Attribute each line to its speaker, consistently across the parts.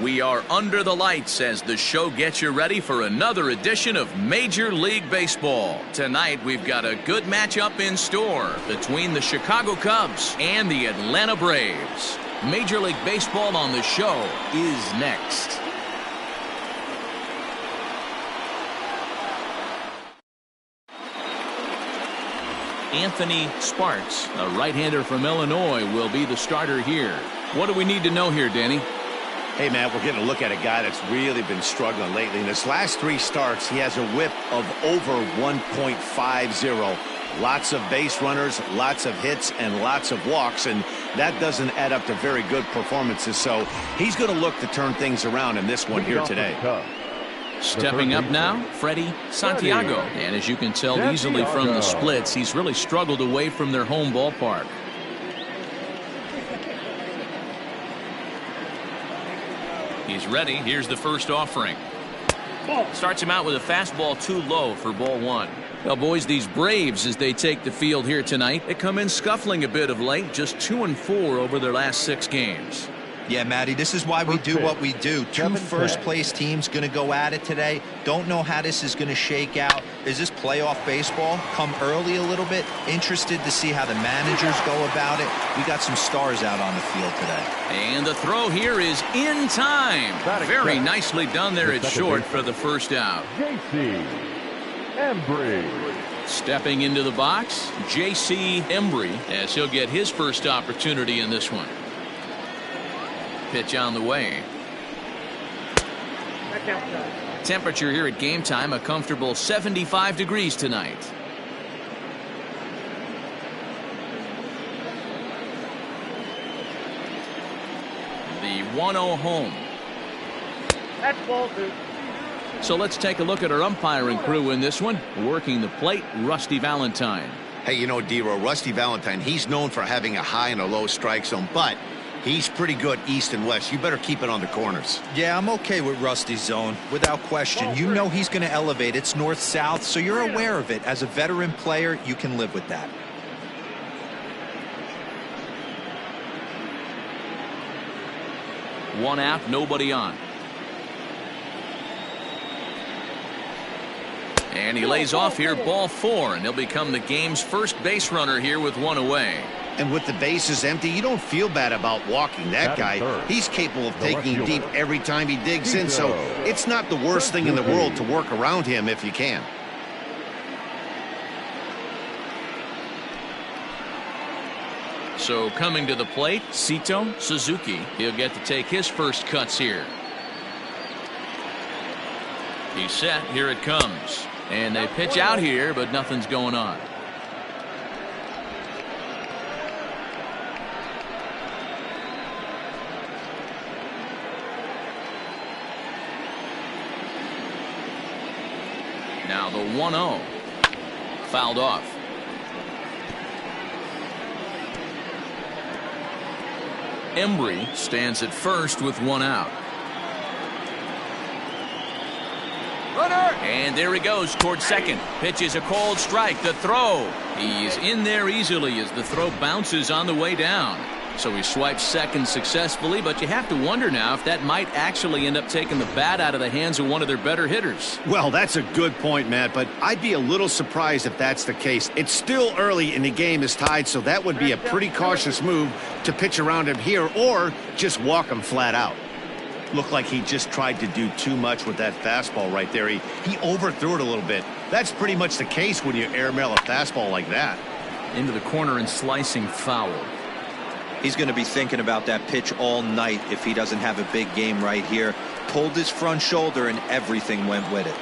Speaker 1: We are under the lights as the show gets you ready for another edition of Major League Baseball. Tonight we've got a good matchup in store between the Chicago Cubs and the Atlanta Braves. Major League Baseball on the show is next. Anthony Sparks, a right-hander from Illinois, will be the starter here. What do we need to know here, Danny?
Speaker 2: Hey, man, we're getting a look at a guy that's really been struggling lately. In his last 3 starts, he has a whip of over 1.50. Lots of base runners, lots of hits, and lots of walks, and that doesn't add up to very good performances. So he's going to look to turn things around in this one here today.
Speaker 1: Stepping up now, Freddie Santiago. And as you can tell easily from the splits, he's really struggled away from their home ballpark. He's ready. Here's the first offering. Starts him out with a fastball too low for ball 1. Well, boys, these Braves, as they take the field here tonight, they come in scuffling a bit of late, just 2-4 over their last 6 games.
Speaker 3: Yeah, Matty, this is why we do what we do. 2 first-place teams going to go at it today. Don't know how this is going to shake out. Is this playoff baseball? Come early a little bit. Interested to see how the managers go about it. We got some stars out on the field today.
Speaker 1: And the throw here is in time. Very nicely done there at short for the first out.
Speaker 4: J.C. Embry.
Speaker 1: Stepping into the box, J.C. Embry, as he'll get his first opportunity in this one. Pitch on the way. Temperature here at game time, a comfortable 75 degrees tonight. The 1-0 home.
Speaker 4: That's ball 2.
Speaker 1: So let's take a look at our umpiring crew in this one. Working the plate, Rusty Valentine.
Speaker 2: Hey, you know, D-Row, Rusty Valentine, he's known for having a high and a low strike zone, but he's pretty good east and west. You better keep it on the corners.
Speaker 3: Yeah, I'm okay with Rusty's zone, without question. You know he's going to elevate. It's north-south, so you're aware of it. As a veteran player, you can live with that.
Speaker 1: One out, nobody on. And he lays off here, ball 4, and he'll become the game's first base runner here with 1 away.
Speaker 2: And with the bases empty, you don't feel bad about walking that guy. He's capable of taking deep every time he digs in, so it's not the worst thing in the world to work around him if you can.
Speaker 1: So coming to the plate, Sito Suzuki. He'll get to take his first cuts here. He's set. Here it comes. And they pitch out here, but nothing's going on. Now the 1-0. Fouled off. Embry stands at first with 1 out. And there he goes towards second. Pitch is a cold strike. The throw. He's in there easily as the throw bounces on the way down. So he swipes second successfully, but you have to wonder now if that might actually end up taking the bat out of the hands of one of their better hitters.
Speaker 2: Well, that's a good point, Matt, but I'd be a little surprised if that's the case. It's still early and the game is tied, so that would be a pretty cautious move to pitch around him here or just walk him flat out. Looked like he just tried to do too much with that fastball right there. He overthrew it a little bit. That's pretty much the case when you airmail a fastball like that.
Speaker 1: Into the corner and slicing foul.
Speaker 3: He's going to be thinking about that pitch all night if he doesn't have a big game right here. Pulled his front shoulder and everything went with it.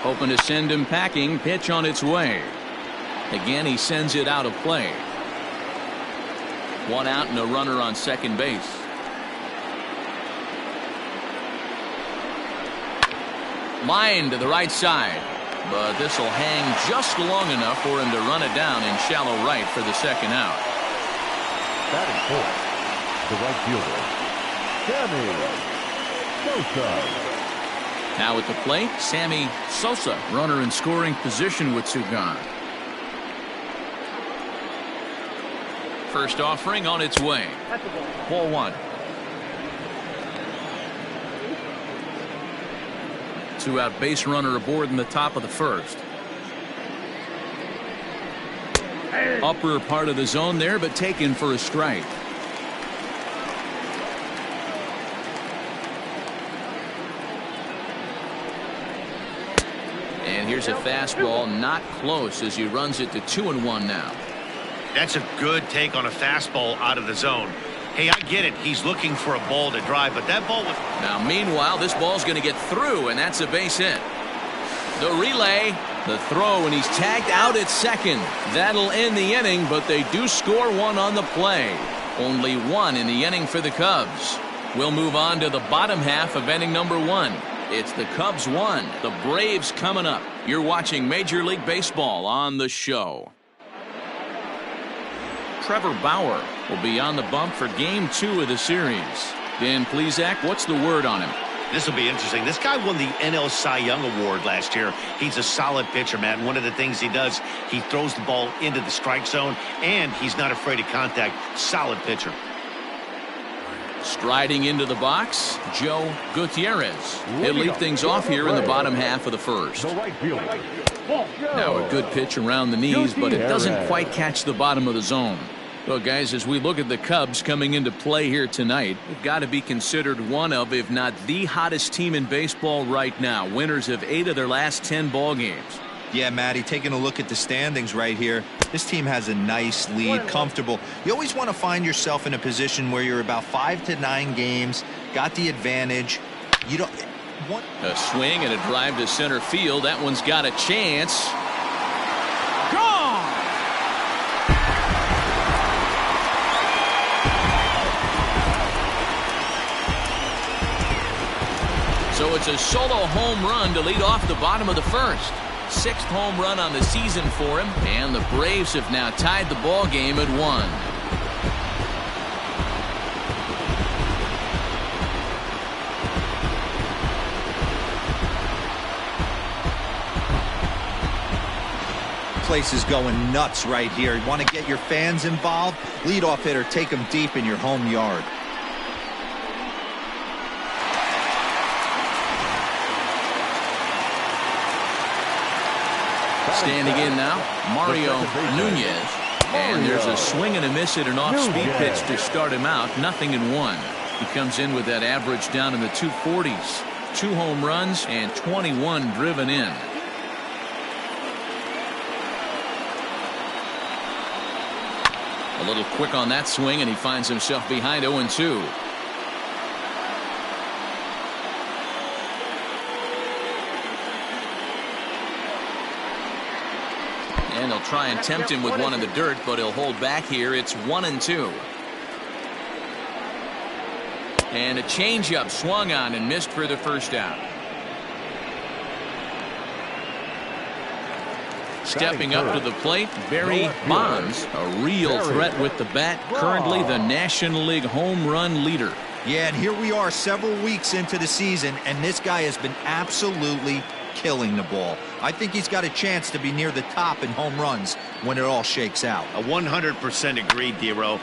Speaker 1: Hoping to send him packing. Pitch on its way. Again, he sends it out of play. 1 out and a runner on second base. Line to the right side, but this will hang just long enough for him to run it down in shallow right for the second out.
Speaker 4: Batting fourth, the right fielder, Sammy Sosa.
Speaker 1: Now at the plate, Sammy Sosa, runner in scoring position with 2 gone. First offering on its way. Ball 1. 2-out base runner aboard in the top of the first. Upper part of the zone there, but taken for a strike. And here's a fastball, not close, as he runs it to 2-1 now.
Speaker 2: That's a good take on a fastball out of the zone. Hey, I get it. He's looking for a ball to drive, but that ball was...
Speaker 1: Now, meanwhile, this ball's going to get through, and that's a base hit. The relay, the throw, and he's tagged out at second. That'll end the inning, but they do score one on the play. Only one in the inning for the Cubs. We'll move on to the bottom half of inning number 1. It's the Cubs 1, the Braves coming up. You're watching Major League Baseball on the show. Trevor Bauer will be on the bump for Game 2 of the series. Dan Plesac, what's the word on him?
Speaker 2: This will be interesting. This guy won the NL Cy Young Award last year. He's a solid pitcher, Matt. And one of the things he does, he throws the ball into the strike zone, and he's not afraid of contact. Solid pitcher.
Speaker 1: Striding into the box, Joe Gutierrez. He'll lead things off here in the bottom half of the first. Now a good pitch around the knees, but it doesn't quite catch the bottom of the zone. Well, guys, as we look at the Cubs coming into play here tonight, they've got to be considered one of, if not the hottest team in baseball right now. Winners of 8 of their last 10 ball games.
Speaker 3: Yeah, Matty, taking a look at the standings right here, this team has a nice lead, comfortable. You always want to find yourself in a position where you're about 5 to 9 games, got the advantage. You don't...
Speaker 1: A swing and a drive to center field. That one's got a chance. Gone! So it's a solo home run to lead off the bottom of the first. 6th home run on the season for him, and the Braves have now tied the ball game at 1.
Speaker 3: Place is going nuts right here. You want to get your fans involved? Leadoff hitter, take them deep in your home yard.
Speaker 1: Standing in now, Mario Nunez. And there's a swing and a miss at an off-speed pitch to start him out. 0-1. He comes in with that average down in the 240s. 2 home runs and 21 driven in. A little quick on that swing, and he finds himself behind 0-2. And they'll try and tempt him with one in the dirt, but he'll hold back here. It's 1-2. And a changeup swung on and missed for the first out. Stepping up to the plate, Barry Bonds, a real threat with the bat, currently the National League home run leader.
Speaker 3: Yeah, and here we are several weeks into the season, and this guy has been absolutely killing the ball. I think he's got a chance to be near the top in home runs when it all shakes out.
Speaker 2: 100% agreed, Dero.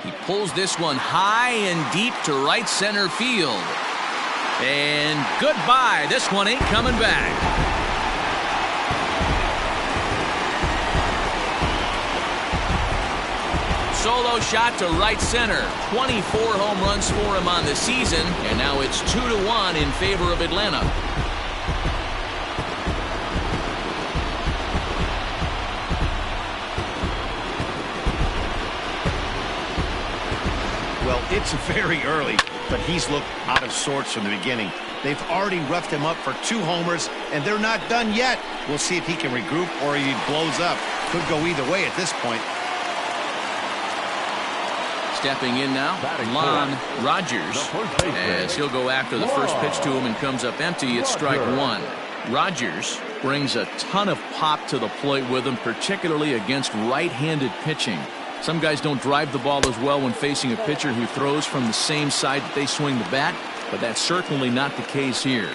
Speaker 1: He pulls this one high and deep to right center field. And goodbye. This one ain't coming back. Solo shot to right center. 24 home runs for him on the season, and now it's 2-1 in favor of Atlanta.
Speaker 2: Well, it's very early, but he's looked out of sorts from the beginning. They've already roughed him up for 2 homers, and they're not done yet. We'll see if he can regroup or he blows up. Could go either way at this point.
Speaker 1: Stepping in now, Lon Rogers, as he'll go after the first pitch to him and comes up empty. It's strike 1. Rogers brings a ton of pop to the plate with him, particularly against right-handed pitching. Some guys don't drive the ball as well when facing a pitcher who throws from the same side that they swing the bat, but that's certainly not the case here.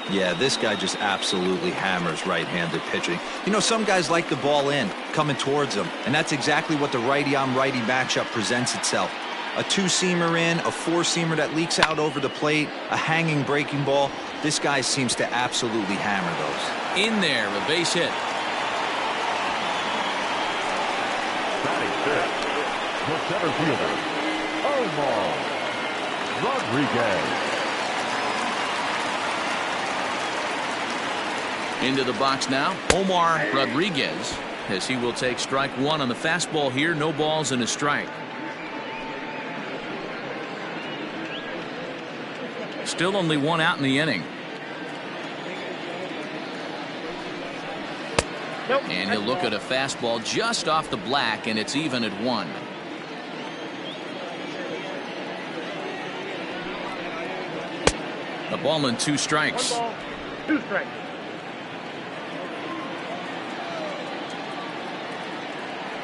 Speaker 3: Yeah, this guy just absolutely hammers right-handed pitching. You know, some guys like the ball in, coming towards them, and that's exactly what the righty-on-righty matchup presents itself. A 2-seamer in, a 4-seamer that leaks out over the plate, a hanging breaking ball. This guy seems to absolutely hammer those.
Speaker 1: In there, a base hit.
Speaker 4: Batting fifth, the center fielder, Omar Rodriguez.
Speaker 1: Into the box now, Omar Rodriguez, as he will take strike one on the fastball here. No balls and a strike. Still only one out in the inning. And he'll look at a fastball just off the black, and it's even at 1. A ball and 2 strikes.
Speaker 4: 1 ball, 2 strikes.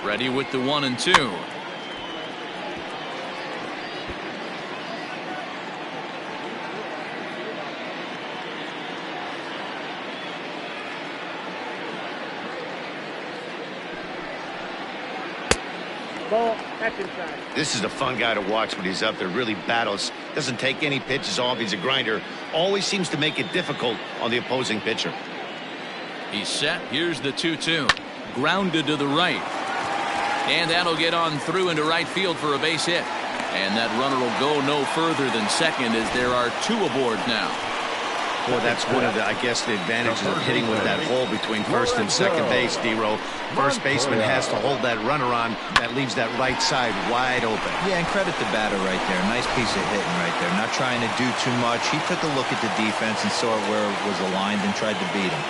Speaker 1: Ready with the 1 and 2.
Speaker 4: Ball, that's inside.
Speaker 2: This is a fun guy to watch when he's up there. Really battles. Doesn't take any pitches off. He's a grinder. Always seems to make it difficult on the opposing pitcher.
Speaker 1: He's set. Here's the 2-2. Grounded to the right. And that'll get on through into right field for a base hit. And that runner will go no further than second, as there are 2 aboard now.
Speaker 2: Boy, that's one of the, I guess, the advantages of hitting with that hole between first and second base, D-Row. First baseman has to hold that runner on. That leaves that right side wide open.
Speaker 3: Yeah, and credit the batter right there. Nice piece of hitting right there. Not trying to do too much. He took a look at the defense and saw where it was aligned and tried to beat him.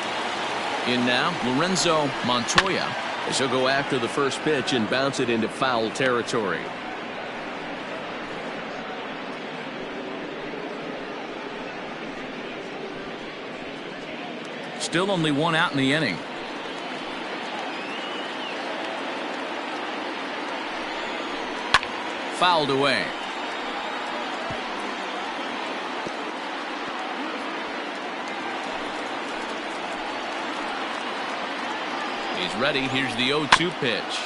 Speaker 1: In now, Lorenzo Montoya, as he'll go after the first pitch and bounce it into foul territory. Still only one out in the inning. Fouled away. He's ready. Here's the 0-2 pitch.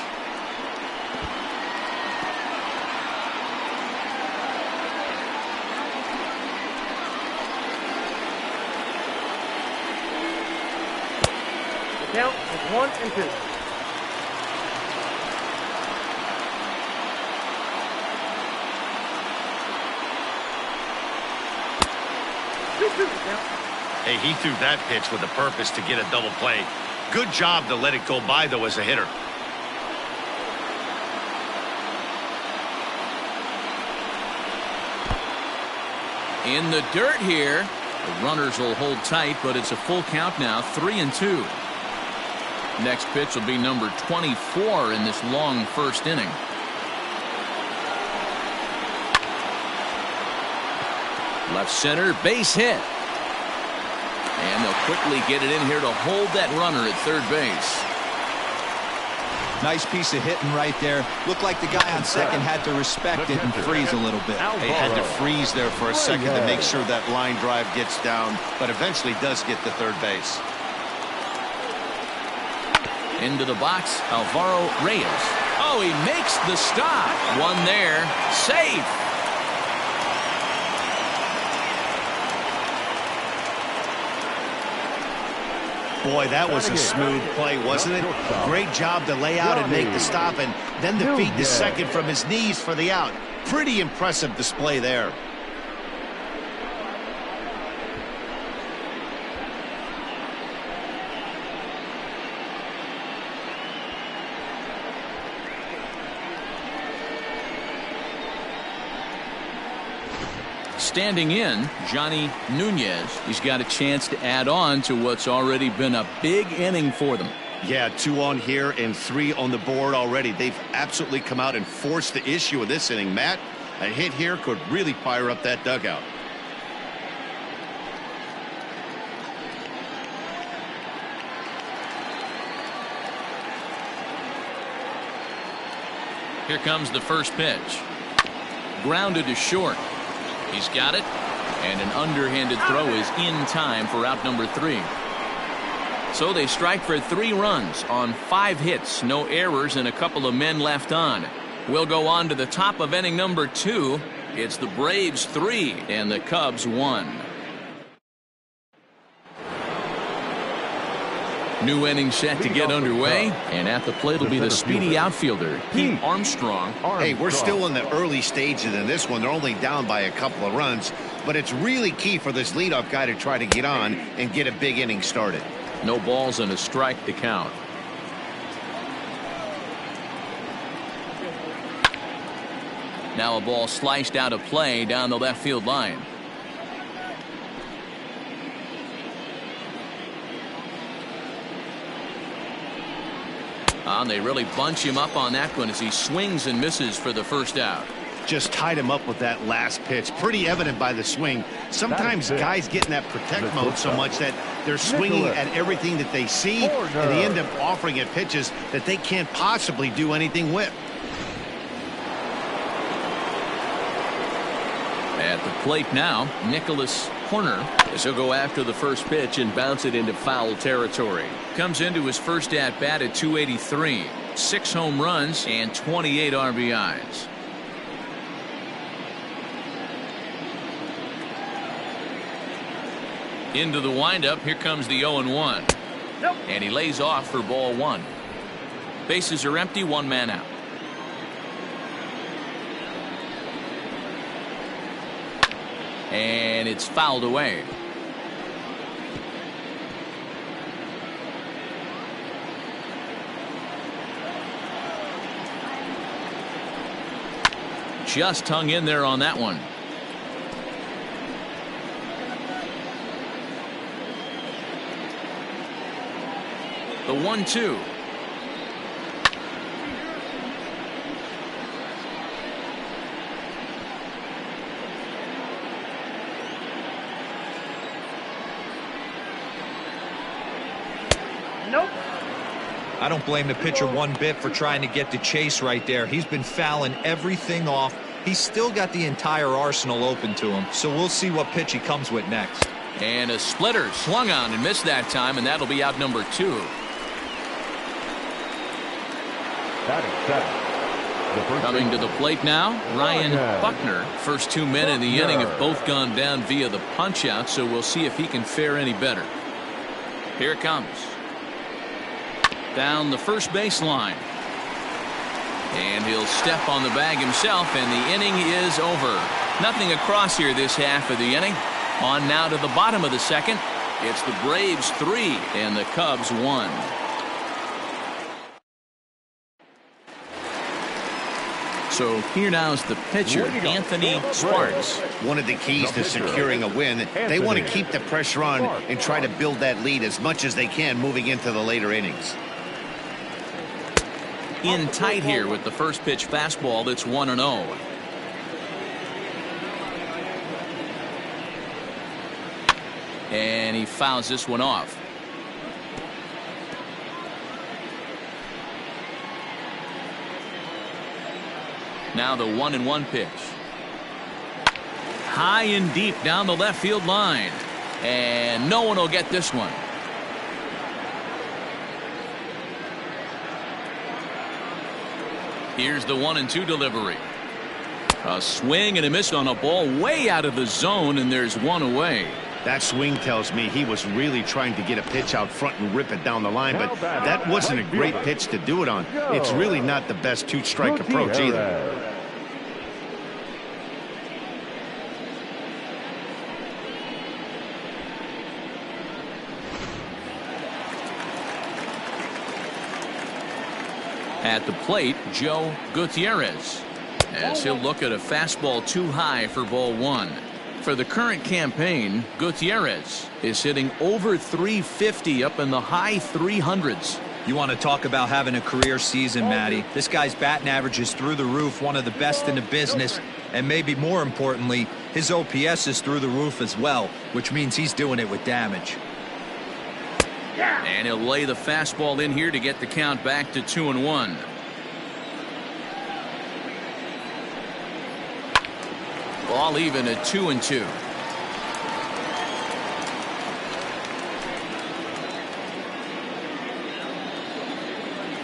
Speaker 4: Count is 1 and 2.
Speaker 2: Hey, he threw that pitch with a purpose to get a double play. Good job to let it go by, though, as a hitter.
Speaker 1: In the dirt here. The runners will hold tight, but it's a full count now, 3-2. Next pitch will be number 24 in this long first inning. Left center, base hit. And they'll quickly get it in here to hold that runner at third base.
Speaker 3: Nice piece of hitting right there. Looked like the guy on second had to respect it and freeze a little bit.
Speaker 2: He had to freeze there for a second to make sure that line drive gets down, but eventually does get to third base.
Speaker 1: Into the box, Alvaro Reyes. Oh, he makes the stop. One there, safe.
Speaker 2: Boy, that was a smooth play, wasn't it? Great job to lay out and make the stop, and then to feed the second from his knees for the out. Pretty impressive display there.
Speaker 1: Standing in, Johnny Nunez. He's got a chance to add on to what's already been a big inning for them.
Speaker 2: Yeah, 2 on here and 3 on the board already. They've absolutely come out and forced the issue of this inning. Matt, a hit here could really fire up that dugout.
Speaker 1: Here comes the first pitch. Grounded to short. He's got it, and an underhanded throw is in time for out number 3. So they strike for 3 runs on 5 hits, no errors, and a couple of men left on. We'll go on to the top of inning number 2. It's the Braves 3 and the Cubs 1. New inning set to get underway, and at the plate will be the speedy outfielder, Pete Armstrong.
Speaker 2: Hey, we're still in the early stages in this one. They're only down by a couple of runs, but it's really key for this leadoff guy to try to get on and get a big inning started.
Speaker 1: No balls and a strike to count. Now a ball sliced out of play down the left field line. They really bunch him up on that one as he swings and misses for the first out.
Speaker 2: Just tied him up with that last pitch. Pretty evident by the swing. Sometimes guys get in that protect mode so much that they're swinging at everything that they see, and they end up offering at pitches that they can't possibly do anything with.
Speaker 1: At the plate now, Nicholas Horner, as he'll go after the first pitch and bounce it into foul territory. Comes into his first at bat at 283. 6 home runs and 28 RBIs. Into the windup. Here comes the 0-1.
Speaker 4: Nope.
Speaker 1: And he lays off for ball 1. Bases are empty, 1 man out. And it's fouled away. Just hung in there on that one. The 1-2.
Speaker 4: Nope.
Speaker 3: I don't blame the pitcher one bit for trying to get the chase right there. He's been fouling everything off. He's still got the entire arsenal open to him, so we'll see what pitch he comes with next.
Speaker 1: And a splitter swung on and missed that time, and that'll be out number 2. Coming to the plate now, Ryan Buckner. First 2 men in the inning have both gone down via the punch out, so we'll see if he can fare any better. Here it comes. Down the first baseline. And he'll step on the bag himself, and the inning is over. Nothing across here this half of the inning. On now to the bottom of the second. It's the Braves 3 and the Cubs 1. So here now is the pitcher, Anthony Sparks.
Speaker 2: One of the keys to securing a win, they want to keep the pressure on and try to build that lead as much as they can moving into the later innings.
Speaker 1: In tight here with the first pitch fastball that's 1-0. And he fouls this one off. Now the 1-1 pitch. High and deep down the left field line. And no one will get this one. Here's the 1-2 delivery. A swing and a miss on a ball way out of the zone, and there's one away.
Speaker 2: That swing tells me he was really trying to get a pitch out front and rip it down the line, but that wasn't a great pitch to do it on. It's really not the best two-strike approach either.
Speaker 1: At the plate, Joe Gutierrez, as he'll look at a fastball too high for ball 1. For the current campaign, Gutierrez is hitting over 350 up in the high 300s.
Speaker 3: You want to talk about having a career season, Matty. This guy's batting average is through the roof, one of the best in the business, and maybe more importantly, his OPS is through the roof as well, which means he's doing it with damage.
Speaker 1: And he'll lay the fastball in here to get the count back to 2-1. Ball even at 2-2.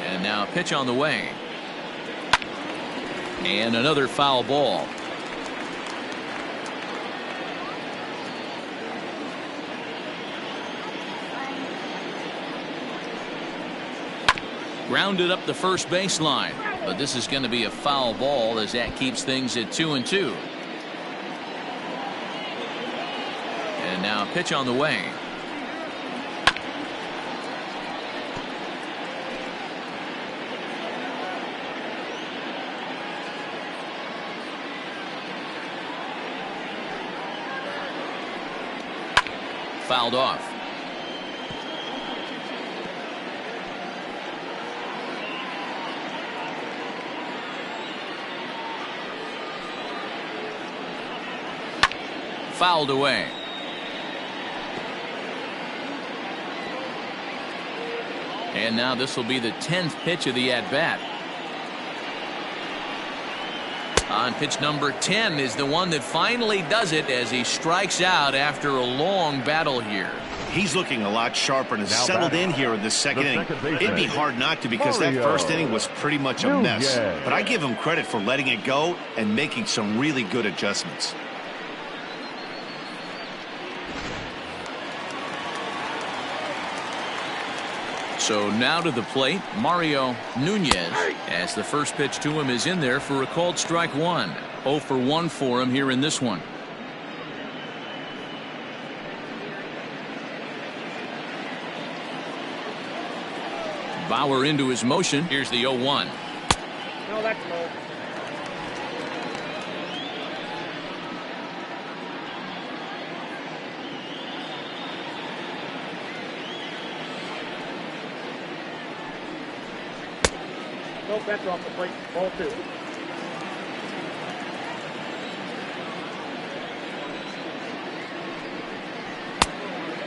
Speaker 1: And now a pitch on the way. And another foul ball. Grounded up the first baseline, but this is going to be a foul ball as that keeps things at 2-2. And now pitch on the way. Fouled off. Fouled away. And now this will be the 10th pitch of the at-bat. On pitch number 10 is the one that finally does it as he strikes out after a long battle here.
Speaker 2: He's looking a lot sharper and has settled in here in the second inning. It'd be hard not to because that first inning was pretty much a mess. But I give him credit for letting it go and making some really good adjustments.
Speaker 1: So now to the plate, Mario Nunez, as the first pitch to him is in there for a called strike one. 0 for 1 for him here in this one. Bauer into his motion. Here's the 0-1.
Speaker 4: No, that's low. Nope, that's off the plate. Ball 2.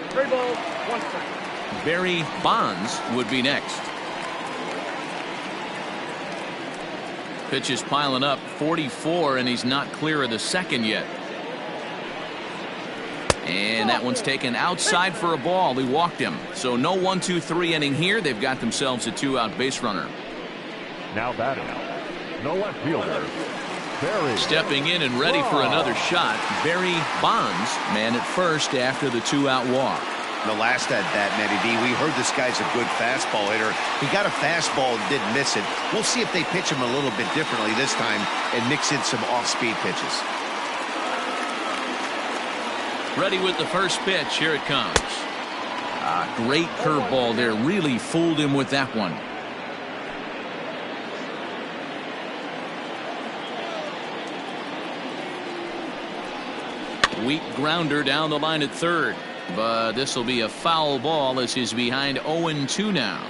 Speaker 4: Three balls, 1 strike.
Speaker 1: Barry Bonds would be next. Pitch is piling up, 44, and he's not clear of the second yet. And that one's taken outside for a ball. He walked him. So no 1-2-3 inning here. They've got themselves a 2-out base runner.
Speaker 4: Now batting, the left fielder, Barry.
Speaker 1: Stepping in and ready for another shot, Barry Bonds, man at first after the 2-out walk.
Speaker 2: The last at bat, Matty B, we heard this guy's a good fastball hitter. He got a fastball and didn't miss it. We'll see if they pitch him a little bit differently this time and mix in some off-speed pitches.
Speaker 1: Ready with the first pitch. Here it comes. Great curveball there. Really fooled him with that one. Weak grounder down the line at third. But this will be a foul ball as he's behind 0-2 now.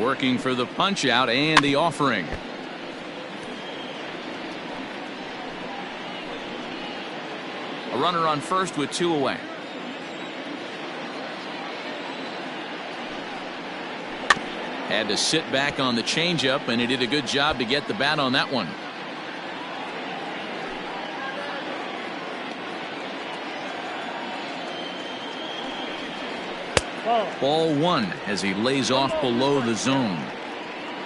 Speaker 1: Working for the punch out and the offering. A runner on first with 2 away. Had to sit back on the changeup, and he did a good job to get the bat on that one. Ball 1 as he lays off below the zone.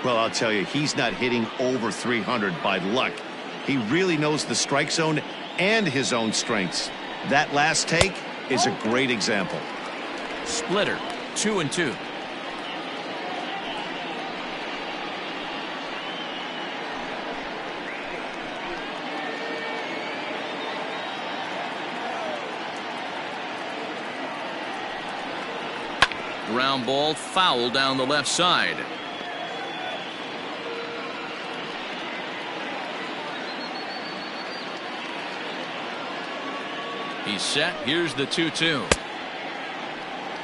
Speaker 2: Well, I'll tell you, he's not hitting over 300 by luck. He really knows the strike zone and his own strengths. That last take is a great example.
Speaker 1: Splitter, 2-2. Ground ball foul down the left side. He's set. Here's the 2-2.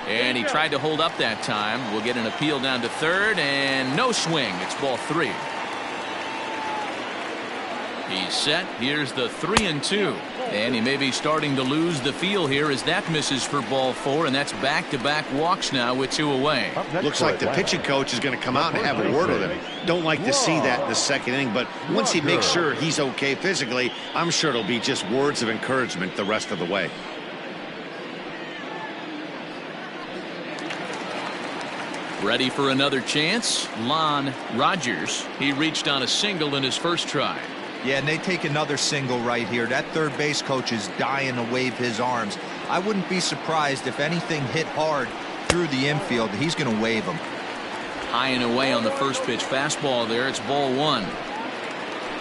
Speaker 1: And he tried to hold up that time. We'll get an appeal down to third and no swing. It's ball 3. He's set. Here's the 3-2. And he may be starting to lose the feel here as that misses for ball 4, and that's back-to-back walks now with 2 away.
Speaker 2: Looks like the pitching coach is going to come out and have a word with him. Don't like to see that in the second inning, but once he makes sure he's okay physically, I'm sure it'll be just words of encouragement the rest of the way.
Speaker 1: Ready for another chance? Lon Rogers. He reached on a single in his first try.
Speaker 3: Yeah, and they take another single right here. That third base coach is dying to wave his arms. I wouldn't be surprised if anything hit hard through the infield. He's going to wave them.
Speaker 1: High and away on the first pitch fastball there. It's ball one.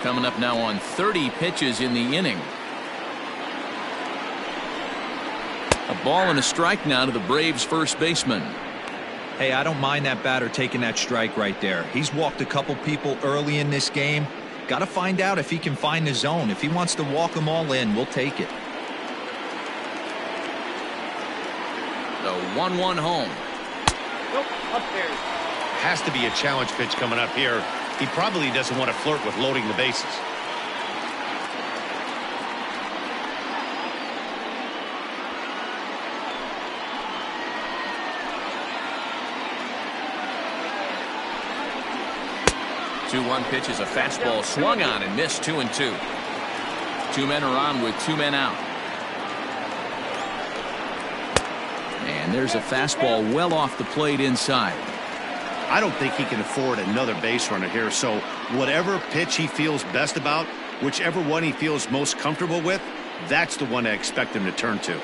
Speaker 1: Coming up now on 30 pitches in the inning. A ball and a strike now to the Braves first baseman.
Speaker 3: Hey, I don't mind that batter taking that strike right there. He's walked a couple people early in this game. Got to find out if he can find the zone. If he wants to walk them all in, we'll take it.
Speaker 1: The 1-1 home.
Speaker 4: Nope, upstairs.
Speaker 2: Has to be a challenge pitch coming up here. He probably doesn't want to flirt with loading the bases.
Speaker 1: Two-one pitch is a fastball swung on and missed. 2-2. Two men are on with two men out. And there's a fastball well off the plate inside.
Speaker 2: I don't think he can afford another base runner here, so whatever pitch he feels best about, whichever one he feels most comfortable with, that's the one I expect him to turn to.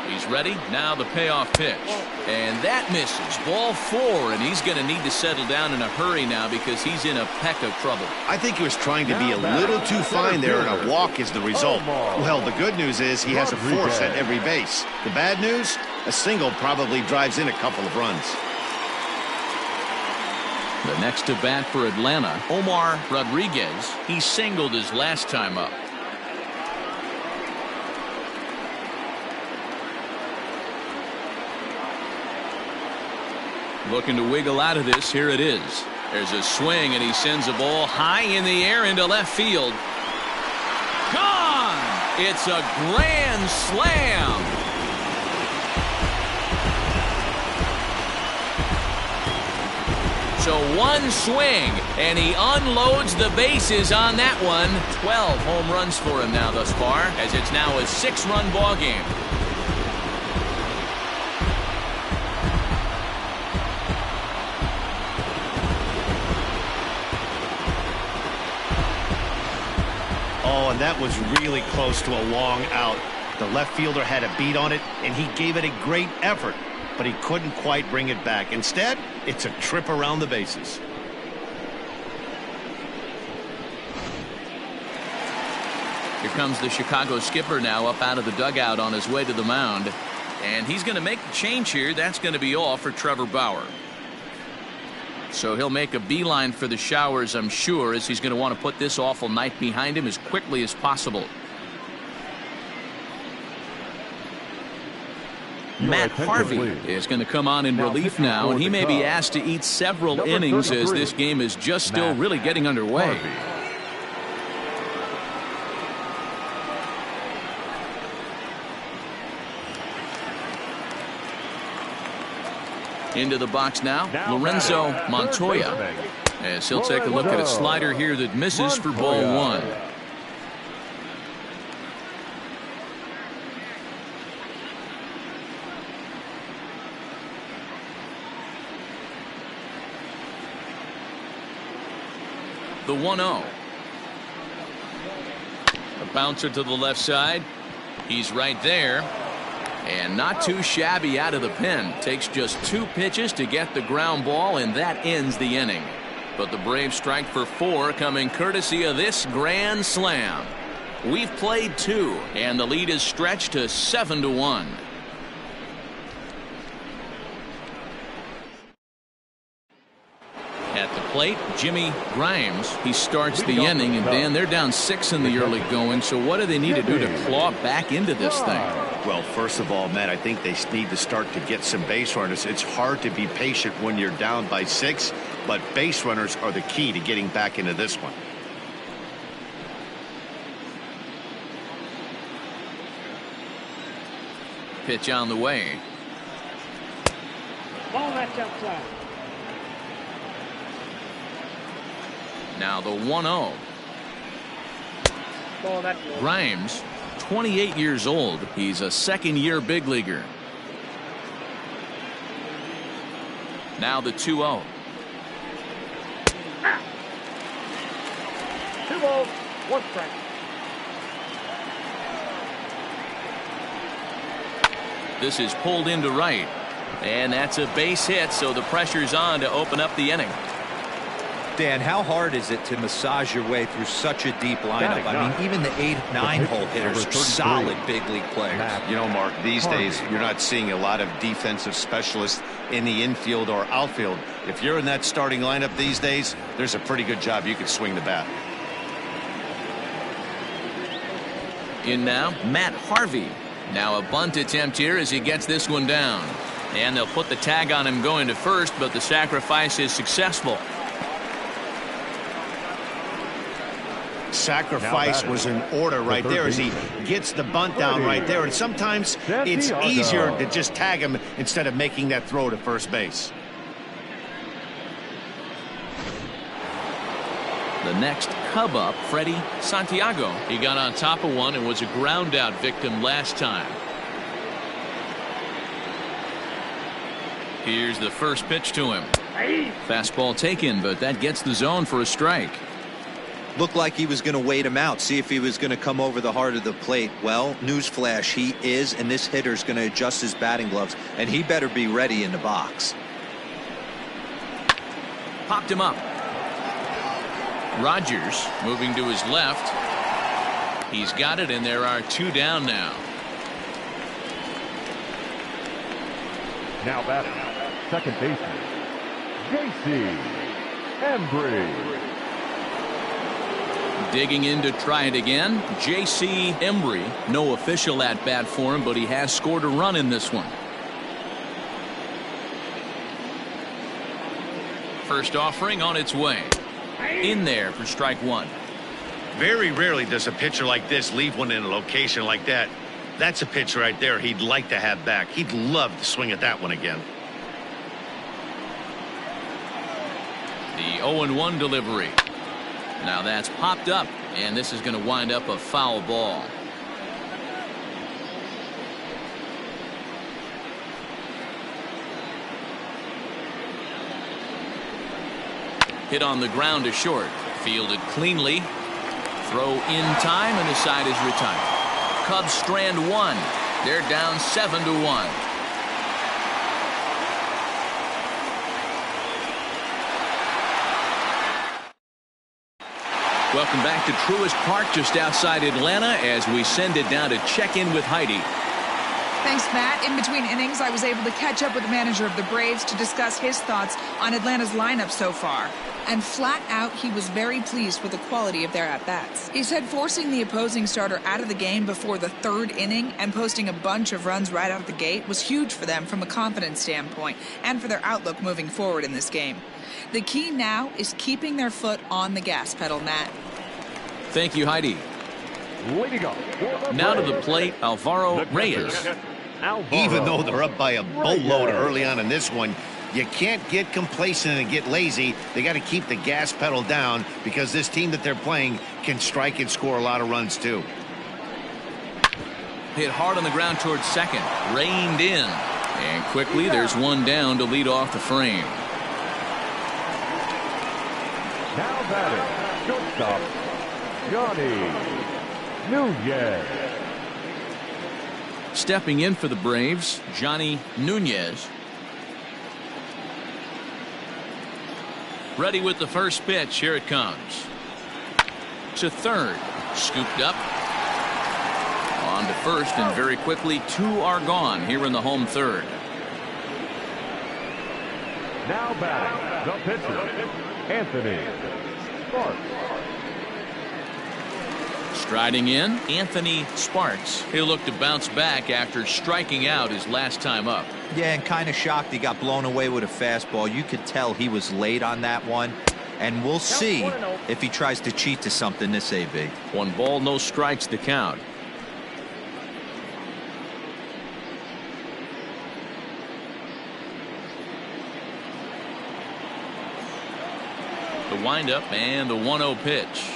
Speaker 1: He's ready. Now the payoff pitch. And that misses. Ball four, and he's going to need to settle down in a hurry now because he's in a peck of trouble.
Speaker 2: I think he was trying to be a little too fine there, and a walk is the result. Well, the good news is he has a force at every base. The bad news? A single probably drives in a couple of runs.
Speaker 1: The next to bat for Atlanta, Omar Rodriguez. He singled his last time up. Looking to wiggle out of this. Here it is. There's a swing, and he sends a ball high in the air into left field. Gone! It's a grand slam. So one swing, and he unloads the bases on that one. 12 home runs for him now thus far, as it's now a 6-run ball game.
Speaker 2: Oh, and that was really close to a long out. The left fielder had a beat on it, and he gave it a great effort, but he couldn't quite bring it back. Instead, it's a trip around the bases.
Speaker 1: Here comes the Chicago skipper now up out of the dugout on his way to the mound. And he's going to make the change here. That's going to be all for Trevor Bauer. So he'll make a beeline for the showers, I'm sure, as he's going to want to put this awful night behind him as quickly as possible. Matt Harvey is going to come on in relief now, and he may be asked to eat several innings as this game is just still really getting underway. Into the box now, Lorenzo Montoya, as he'll take a look at a slider here that misses for ball one. The 1-0. A bouncer to the left side. He's right there. And not too shabby out of the pen. Takes just 2 pitches to get the ground ball, and that ends the inning. But the Braves strike for 4, coming courtesy of this grand slam. We've played 2, and the lead is stretched to 7-1. At the plate, Jimmy Grimes. He starts the inning, and Dan, they're down 6 in the early going. So what do they need to do to claw back into this thing?
Speaker 2: Well, first of all, Matt, I think they need to start to get some base runners. It's hard to be patient when you're down by 6, but base runners are the key to getting back into this one.
Speaker 1: Pitch on the way.
Speaker 4: Ball that's outside.
Speaker 1: Now the 1-0.
Speaker 4: Ball that's low.
Speaker 1: Grimes, 28 years old. He's a second-year big leaguer. Now the 2-0.
Speaker 4: balls, 1 strike.
Speaker 1: This is pulled into right. And that's a base hit, so the pressure's on to open up the inning.
Speaker 3: Dan, how hard is it to massage your way through such a deep lineup? I mean, even the 8-9 hole hitters are solid big league players.
Speaker 2: You know, Mark, these days you're not seeing a lot of defensive specialists in the infield or outfield. If you're in that starting lineup these days, there's a pretty good job you can swing the bat.
Speaker 1: In now, Matt Harvey. Now a bunt attempt here as he gets this one down. And they'll put the tag on him going to first, but the sacrifice is successful.
Speaker 2: Sacrifice was in order right there as he gets the bunt down right there. And sometimes it's easier to just tag him instead of making that throw to first base.
Speaker 1: The next Cub up, Freddie Santiago. He got on top of one and was a ground out victim last time. Here's the first pitch to him. Fastball taken, but that gets the zone for a strike.
Speaker 3: Looked like he was going to wait him out, see if he was going to come over the heart of the plate. Well, newsflash, he is, and this hitter's going to adjust his batting gloves, and he better be ready in the box.
Speaker 1: Popped him up. Rogers moving to his left. He's got it, and there are 2 down now.
Speaker 5: Now batting, second baseman, J.C. Embry.
Speaker 1: Digging in to try it again, J.C. Embry. No official at bat for him, but he has scored a run in this one. First offering on its way. In there for strike 1.
Speaker 2: Very rarely does a pitcher like this leave one in a location like that. That's a pitch right there he'd like to have back. He'd love to swing at that one again.
Speaker 1: The 0-1 delivery. Now that's popped up, and this is going to wind up a foul ball. Hit on the ground to short. Fielded cleanly. Throw in time, and the side is retired. Cubs strand 1. They're down 7-1. Welcome back to Truist Park just outside Atlanta as we send it down to check in with Heidi.
Speaker 6: Thanks, Matt. In between innings, I was able to catch up with the manager of the Braves to discuss his thoughts on Atlanta's lineup so far. And flat out, he was very pleased with the quality of their at-bats. He said forcing the opposing starter out of the game before the 3rd inning and posting a bunch of runs right out of the gate was huge for them from a confidence standpoint and for their outlook moving forward in this game. The key now is keeping their foot on the gas pedal, Matt.
Speaker 1: Thank you, Heidi. Now to the plate, Alvaro Reyes.
Speaker 2: Even though they're up by a boatload early on in this one, you can't get complacent and get lazy. They got to keep the gas pedal down because this team that they're playing can strike and score a lot of runs too.
Speaker 1: Hit hard on the ground towards second. Reined in. And quickly there's one down to lead off the frame.
Speaker 5: Now batting, shortstop, Johnny Nunez.
Speaker 1: Stepping in for the Braves, Johnny Nunez. Ready with the first pitch. Here it comes. To third. Scooped up. On to first, and very quickly 2 are gone here in the home third.
Speaker 5: Now batting, the pitcher, Anthony Sparks.
Speaker 1: Striding in, Anthony Sparks. He'll look to bounce back after striking out his last time up.
Speaker 3: Yeah, and kind of shocked he got blown away with a fastball. You could tell he was late on that one. And we'll see if he tries to cheat to something this AB.
Speaker 1: 1 ball, no strikes to count. The windup and the 1-0 pitch.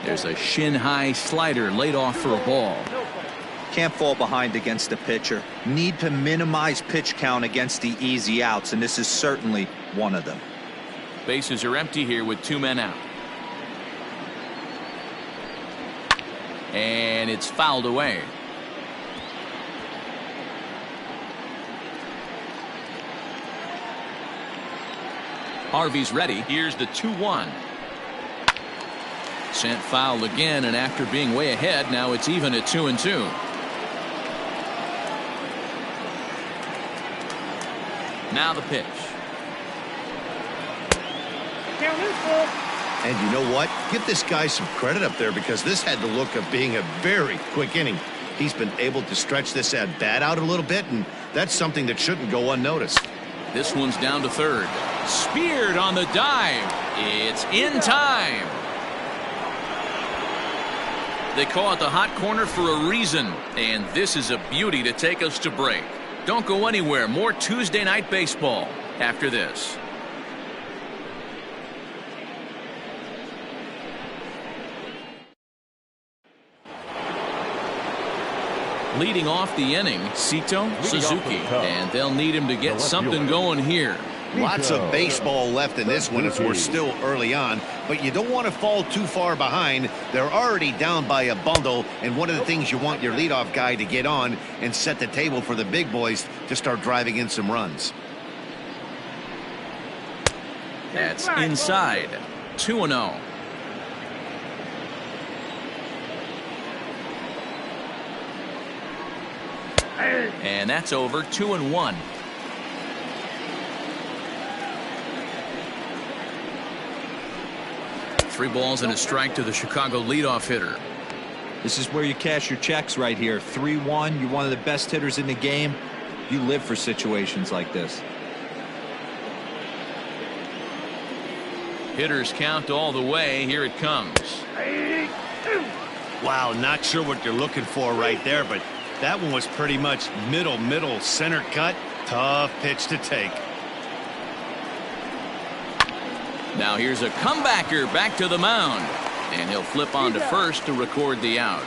Speaker 1: There's a shin-high slider laid off for a ball.
Speaker 3: Can't fall behind against the pitcher. Need to minimize pitch count against the easy outs, and this is certainly one of them.
Speaker 1: Bases are empty here with 2 men out. And it's fouled away. Harvey's ready. Here's the 2-1. Sent foul again, and after being way ahead, now it's even at 2-2. Now the pitch.
Speaker 2: And you know what? Give this guy some credit up there, because this had the look of being a very quick inning. He's been able to stretch this at bat out a little bit, and that's something that shouldn't go unnoticed.
Speaker 1: This one's down to third. Speared on the dive. It's in time. They call it the hot corner for a reason, and this is a beauty to take us to break. Don't go anywhere. More Tuesday night baseball after this. Leading off the inning, Sito Suzuki, and they'll need him to get something going here.
Speaker 2: Lots of baseball left in this one as we're still early on, but you don't want to fall too far behind. They're already down by a bundle, and one of the things you want your leadoff guy to get on and set the table for the big boys to start driving in some runs.
Speaker 1: That's inside. 2-0. And that's over. 2-1. Three balls and a strike to the Chicago leadoff hitter.
Speaker 3: This is where you cash your checks right here. 3-1. You're one of the best hitters in the game. You live for situations like this.
Speaker 1: Hitters count all the way. Here it comes.
Speaker 2: Wow, not sure what you're looking for right there, but that one was pretty much middle center cut. Tough pitch to take.
Speaker 1: Now here's a comebacker back to the mound, and he'll flip on to first to record the out.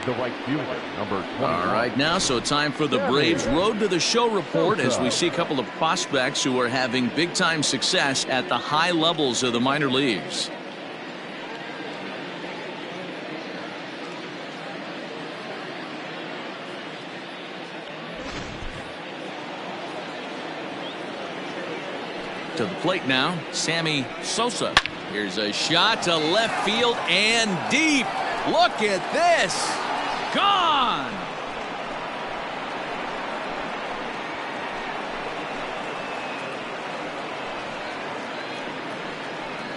Speaker 5: The right fielder, number 20.
Speaker 1: All right, now so time for the Braves Road to the Show report, as we see a couple of prospects who are having big time success at the high levels of the minor leagues. To the plate now, Sammy Sosa. Here's a shot to left field and deep. Look at this. Gone.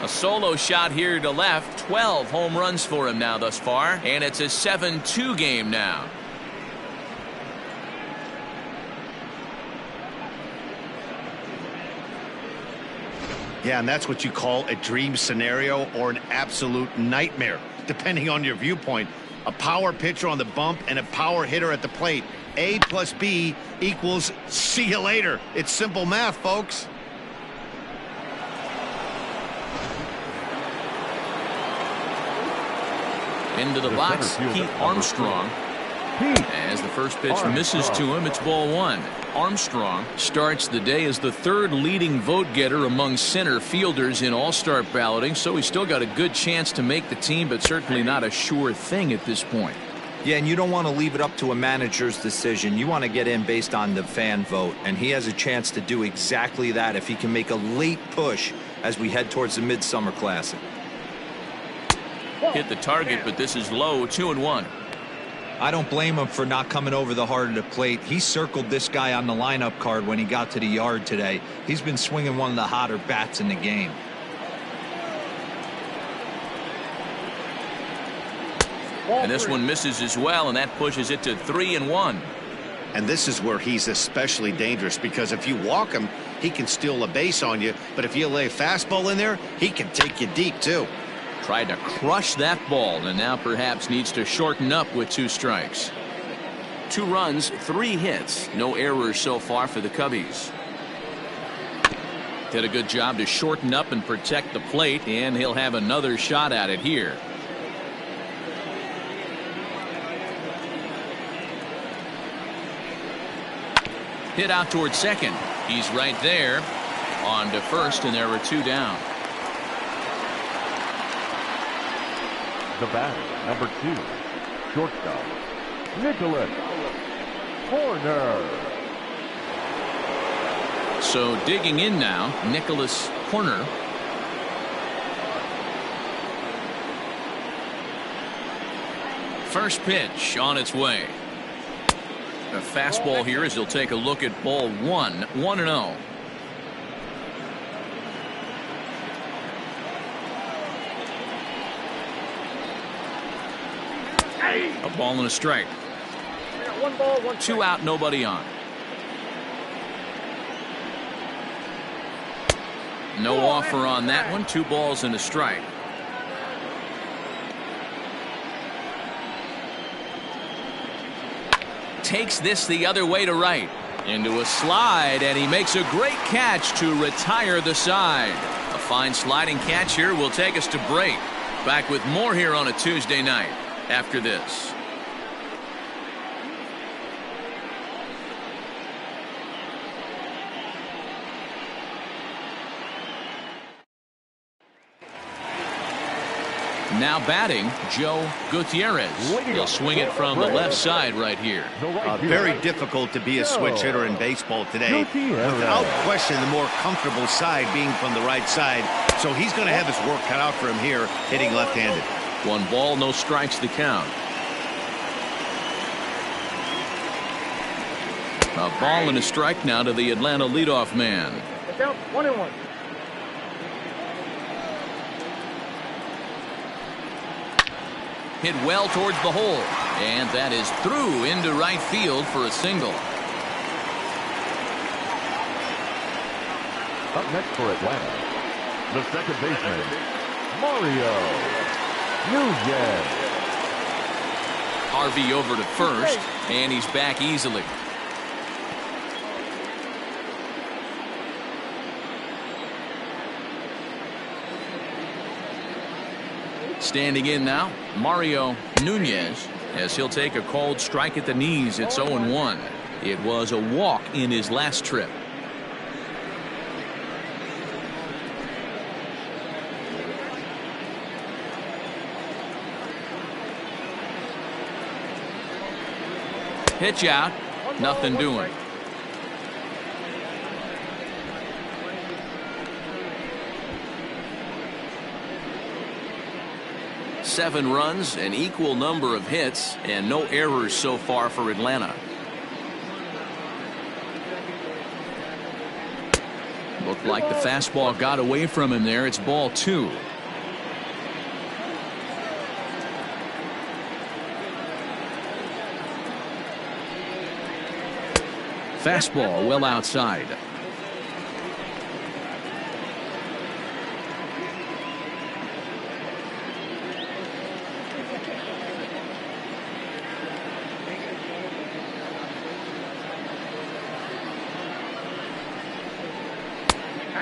Speaker 1: A solo shot here to left. 12 home runs for him now thus far, and it's a 7-2 game now.
Speaker 2: Yeah, and that's what you call a dream scenario or an absolute nightmare, depending on your viewpoint. A power pitcher on the bump and a power hitter at the plate. A plus B equals see you later. It's simple math, folks.
Speaker 1: Into the box, Keith Armstrong. As the first pitch misses to him, it's ball one. Armstrong starts the day as the third leading vote getter among center fielders in all-star balloting, so he's still got a good chance to make the team, but certainly not a sure thing at this point.
Speaker 3: Yeah, and you don't want to leave it up to a manager's decision. You want to get in based on the fan vote, and he has a chance to do exactly that if he can make a late push as we head towards the Midsummer Classic.
Speaker 1: Hit the target, but this is low. 2-1.
Speaker 3: I don't blame him for not coming over the heart of the plate. He circled this guy on the lineup card when he got to the yard today. He's been swinging one of the hotter bats in the game.
Speaker 1: And this one misses as well, and that pushes it to 3-1.
Speaker 2: And this is where he's especially dangerous, because if you walk him, he can steal a base on you. But if you lay a fastball in there, he can take you deep, too.
Speaker 1: Tried to crush that ball, and now perhaps needs to shorten up with 2 strikes. 2 runs, 3 hits. No errors so far for the Cubbies. Did a good job to shorten up and protect the plate, and he'll have another shot at it here. Hit out towards second. He's right there. On to first, and there were 2 down.
Speaker 5: The batter, number 2, shortstop, Nicholas Horner.
Speaker 1: So digging in now, Nicholas Horner. First pitch on its way. A fastball here as he'll take a look at ball 1, 1-0. A ball and a strike.
Speaker 4: 1 ball, 1
Speaker 1: 2 out, nobody on. No offer on that one. 2 balls and a strike. Takes this the other way to right. Into a slide, and he makes a great catch to retire the side. A fine sliding catch here will take us to break. Back with more here on a Tuesday night after this. Now batting, Joe Gutierrez. He'll swing it from the left side right here.
Speaker 2: Very difficult to be a switch hitter in baseball today. Without question, the more comfortable side being from the right side. So he's going to have his work cut out for him here, hitting left-handed.
Speaker 1: 1 ball, no strikes to count. A ball and a strike now to the Atlanta leadoff man.
Speaker 4: Down 1-1.
Speaker 1: Hit well towards the hole, and that is through into right field for a single.
Speaker 5: Up next for Atlanta, the second baseman, Mario Nunez.
Speaker 1: Harvey over to first, and he's back easily. Standing in now, Mario Nunez, as he'll take a called strike at the knees. It's 0-1. It was a walk in his last trip. Pitch out, nothing doing. Seven runs, an equal number of hits, and no errors so far for Atlanta. Looked like the fastball got away from him there. It's ball 2. Fastball well outside.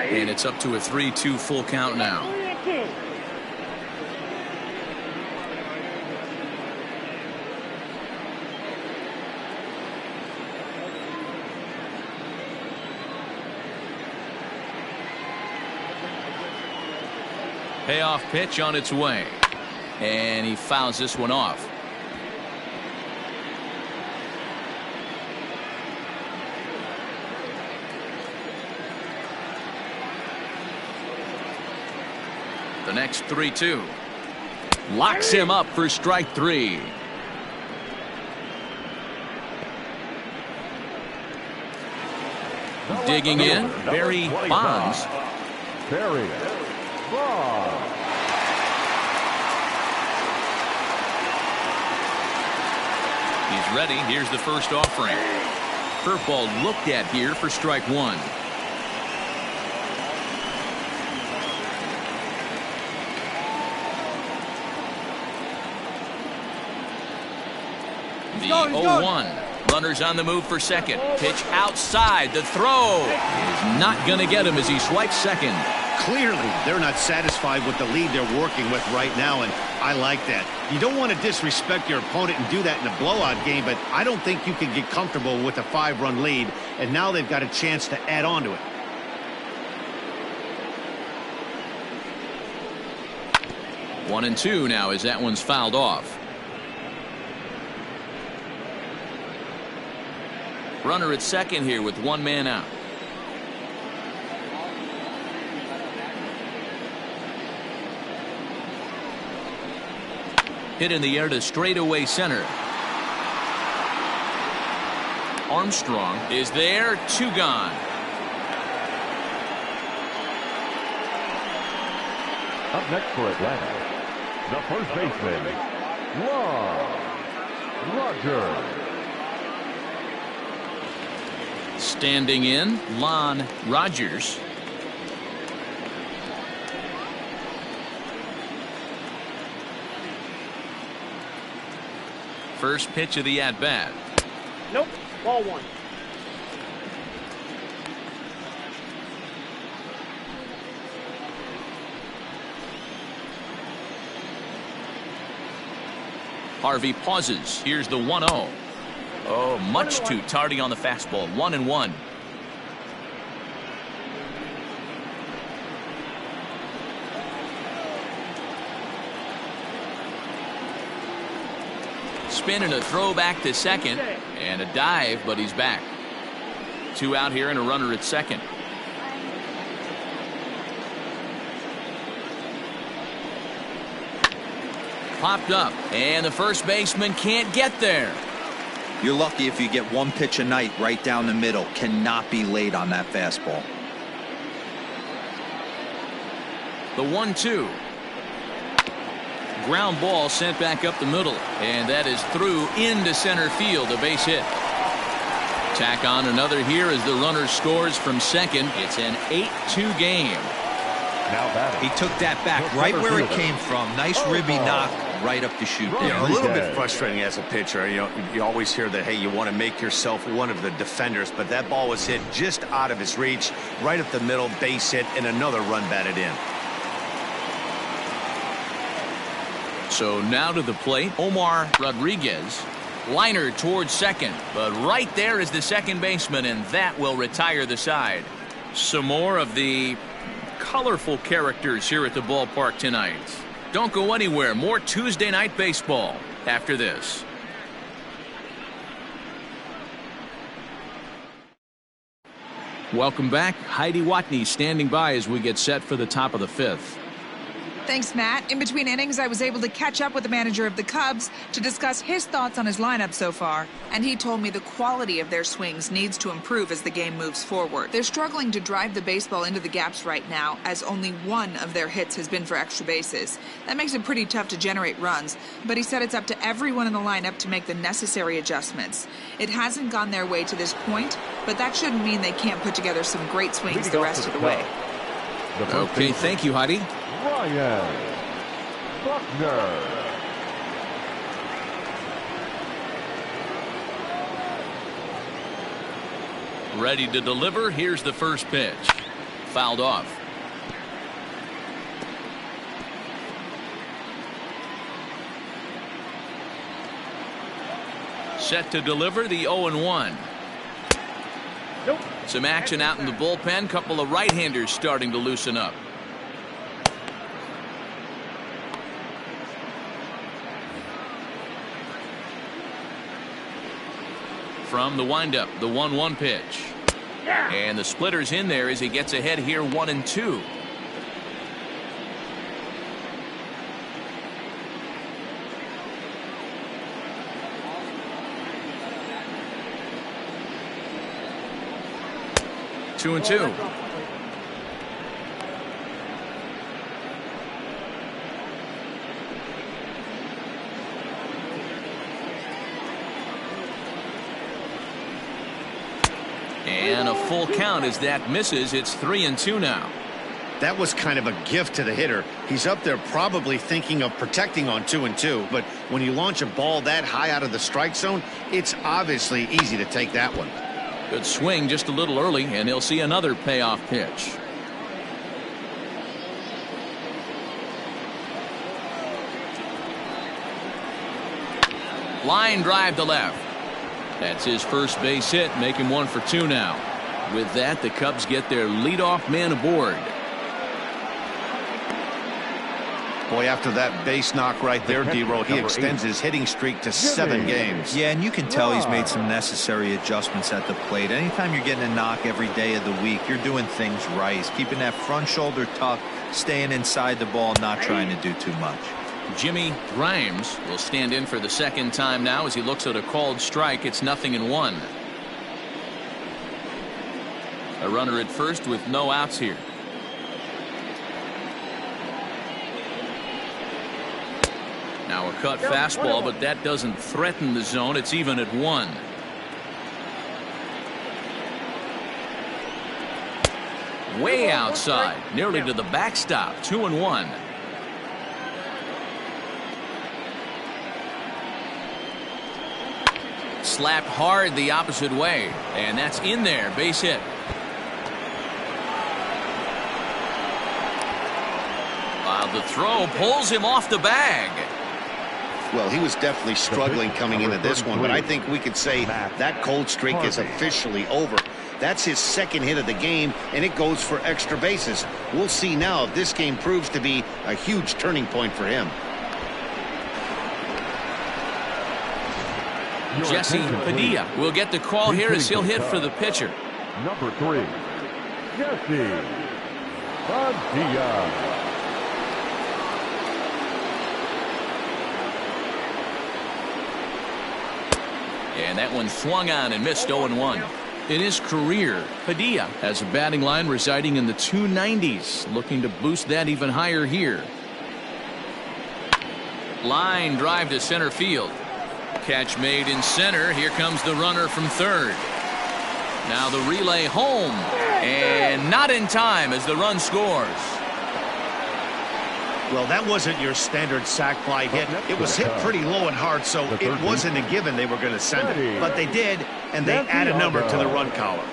Speaker 1: And it's up to a 3-2 full count now. Payoff pitch on its way. And he fouls this one off. The next 3-2. Locks him up for strike 3. Digging in, Barry Bonds.
Speaker 5: Barry Bonds.
Speaker 1: He's ready. Here's the first offering. Curveball looked at here for strike 1. The 0-1. Runners on the move for second. Pitch outside. The throw is not going to get him as he swipes second.
Speaker 2: Clearly, they're not satisfied with the lead they're working with right now, and I like that. You don't want to disrespect your opponent and do that in a blowout game, but I don't think you can get comfortable with a 5-run lead, and now they've got a chance to add on to it.
Speaker 1: 1-2 now as that one's fouled off. Runner at second here with one man out. Hit in the air to straightaway center. Armstrong is there, 2 gone.
Speaker 5: Up next for Atlanta, the first baseman, Rogers.
Speaker 1: Standing in, Lon Rogers. First pitch of the at-bat.
Speaker 4: Nope. Ball 1.
Speaker 1: Harvey pauses. Here's the 1-0. Oh, much too tardy on the fastball. 1-1. Spin and a throw back to second. And a dive, but he's back. 2 out here and a runner at second. Popped up, and the first baseman can't get there.
Speaker 3: You're lucky if you get 1 pitch a night right down the middle. Cannot be late on that fastball.
Speaker 1: The 1-2. Ground ball sent back up the middle, and that is through into center field, a base hit. Tack on another here as the runner scores from second. It's an 8-2 game.
Speaker 5: Now batting.
Speaker 3: He took that back right where it came from. Nice ribby knock right up the chute there.
Speaker 2: Yeah, a little bit frustrating as a pitcher. You know, you always hear that, hey, you want to make yourself one of the defenders, but that ball was hit just out of his reach, right up the middle, base hit, and another run batted in.
Speaker 1: So now to the plate, Omar Rodriguez. Liner towards second, but right there is the second baseman, and that will retire the side. Some more of the colorful characters here at the ballpark tonight. Don't go anywhere. More Tuesday night baseball after this. Welcome back. Heidi Watney standing by as we get set for the top of the 5th.
Speaker 6: Thanks, Matt. In between innings, I was able to catch up with the manager of the Cubs to discuss his thoughts on his lineup so far. And he told me the quality of their swings needs to improve as the game moves forward. They're struggling to drive the baseball into the gaps right now, as only 1 of their hits has been for extra bases. That makes it pretty tough to generate runs, but he said it's up to everyone in the lineup to make the necessary adjustments. It hasn't gone their way to this point, but that shouldn't mean they can't put together some great swings the rest of the way.
Speaker 1: Okay, thank you, Heidi.
Speaker 5: Ryan Buckner.
Speaker 1: Ready to deliver. Here's the first pitch. Fouled off. Set to deliver the 0-1.
Speaker 4: Nope.
Speaker 1: Some action out in the bullpen. Couple of right-handers starting to loosen up. From the windup, the 1-1 pitch.
Speaker 4: Yeah.
Speaker 1: And the splitter's in there as he gets ahead here 1-2. Two and two. And a full count as that misses. It's 3-2 now.
Speaker 2: That was kind of a gift to the hitter. He's up there probably thinking of protecting on 2-2, but when you launch a ball that high out of the strike zone, it's obviously easy to take that one.
Speaker 1: Good swing just a little early, and he'll see another payoff pitch. Line drive to left. That's his first base hit, make him 1 for 2 now. With that, the Cubs get their leadoff man aboard.
Speaker 2: Boy, after that base knock right there, D-Row, he extends his hitting streak to 7 games.
Speaker 3: Yeah, and you can tell he's made some necessary adjustments at the plate. Anytime you're getting a knock every day of the week, you're doing things right. He's keeping that front shoulder tucked, staying inside the ball, not trying to do too much.
Speaker 1: Jimmy Grimes will stand in for the second time now as he looks at a called strike. It's 0-1. A runner at first with no outs here. Now a cut fastball, but that doesn't threaten the zone. It's even at 1. Way outside, nearly to the backstop. 2-1. Slapped hard the opposite way, and that's in there. Base hit. The throw pulls him off the bag.
Speaker 2: Well, he was definitely struggling coming into this one, but I think we could say that cold streak is officially over. That's his second hit of the game, and it goes for extra bases. We'll see now if this game proves to be a huge turning point for him.
Speaker 1: Jesse Padilla will get the call here as he'll hit for the pitcher.
Speaker 5: Number 3, Jesse Padilla.
Speaker 1: And that one swung on and missed. 0-1. In his career, Padilla has a batting line residing in the 290s, looking to boost that even higher here. Line drive to center field. Catch made in center. Here comes the runner from third. Now the relay home, and not in time as the run scores.
Speaker 2: Well, that wasn't your standard sac fly hit. It was hit pretty low and hard, so it wasn't a given they were going to send it. But they did, and they add a number to the run column.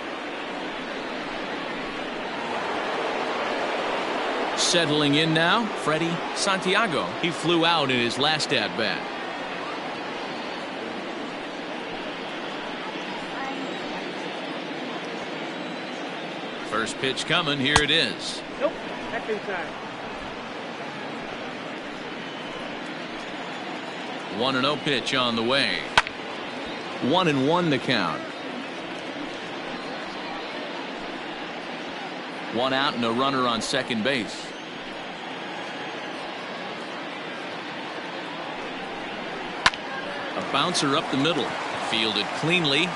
Speaker 1: Settling in now, Freddie Santiago. He flew out in his last at-bat. First pitch coming. Here it is.
Speaker 4: Nope. Back inside.
Speaker 1: 1-0 pitch on the way. 1-1 the count. 1 out and a runner on second base. A bouncer up the middle. Fielded cleanly.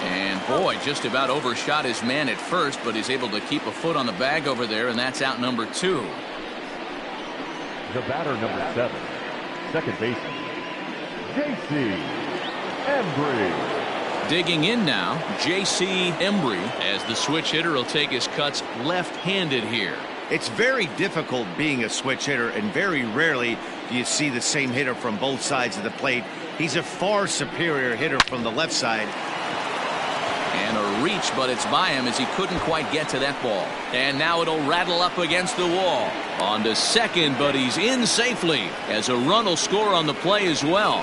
Speaker 1: And boy, just about overshot his man at first, but he's able to keep a foot on the bag over there, and that's out number 2.
Speaker 5: The batter, number 7, second baseman, J.C. Embry.
Speaker 1: Digging in now, J.C. Embry, as the switch hitter will take his cuts left-handed here.
Speaker 2: It's very difficult being a switch hitter, and very rarely do you see the same hitter from both sides of the plate. He's a far superior hitter from the left side.
Speaker 1: And a reach, but it's by him as he couldn't quite get to that ball. And now it'll rattle up against the wall. On to second, but he's in safely as a run will score on the play as well.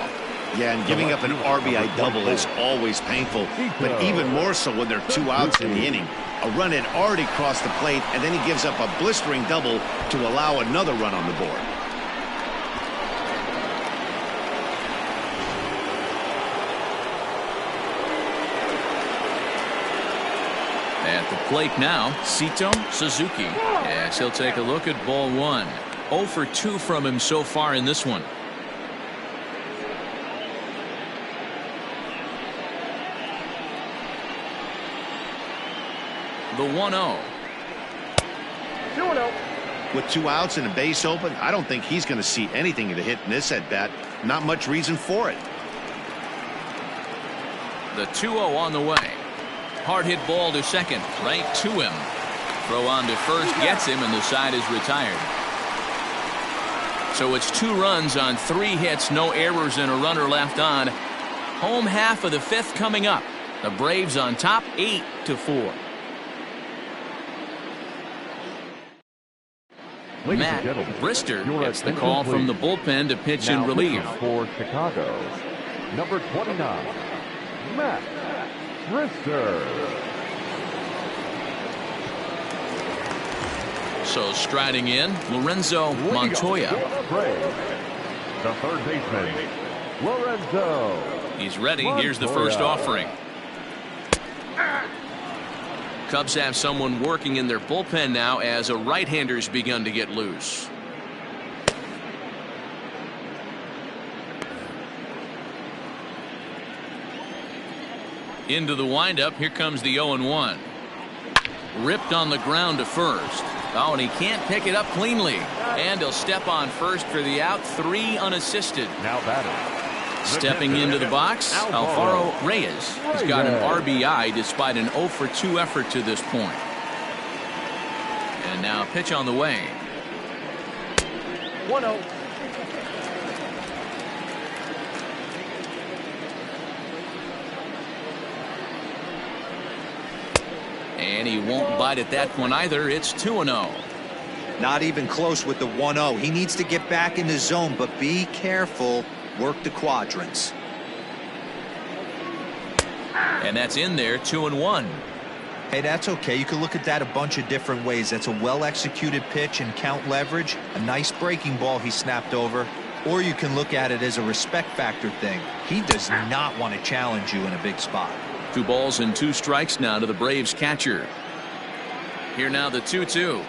Speaker 2: Yeah, and giving up an RBI double is always painful, but even more so when there are 2 outs in the inning. A run had already crossed the plate, and then he gives up a blistering double to allow another run on the board.
Speaker 1: At the plate now, Sito Suzuki, as he'll take a look at ball 1. 0 for 2 from him so far in this one. The 1-0.
Speaker 4: 2-0.
Speaker 2: With 2 outs and a base open, I don't think he's going to see anything to hit in this at-bat. Not much reason for it.
Speaker 1: The 2-0 on the way. Hard hit ball to second, right to him. Throw on to first gets him, and the side is retired. So it's 2 runs on 3 hits, no errors, and a runner left on. Home half of the 5th coming up. The Braves on top, 8-4. Matt Brister gets the call from the bullpen to pitch in relief.
Speaker 5: For Chicago, number 29, Matt Brister.
Speaker 1: So striding in, Lorenzo Montoya.
Speaker 5: The third baseman, Lorenzo.
Speaker 1: He's ready.
Speaker 5: Montoya.
Speaker 1: Here's the first offering. Cubs have someone working in their bullpen now as a right-hander's begun to get loose. Into the windup. Here comes the 0-1. Ripped on the ground to first. Oh, and he can't pick it up cleanly. And he'll step on first for the out. 3 unassisted.
Speaker 5: Now batting.
Speaker 1: Stepping into the box, Alvaro Reyes has got an RBI despite an 0 for 2 effort to this point. And now a pitch on the way.
Speaker 4: 1-0.
Speaker 1: And he won't bite at that one either. It's 2-0.
Speaker 3: Not even close with the 1-0. He needs to get back in the zone, but be careful. Work the quadrants.
Speaker 1: And that's in there. 2-1.
Speaker 3: Hey, that's okay. You can look at that a bunch of different ways. That's a well-executed pitch and count leverage. A nice breaking ball he snapped over. Or you can look at it as a respect factor thing. He does not want to challenge you in a big spot.
Speaker 1: 2 balls and 2 strikes now to the Braves catcher. Here now the 2-2.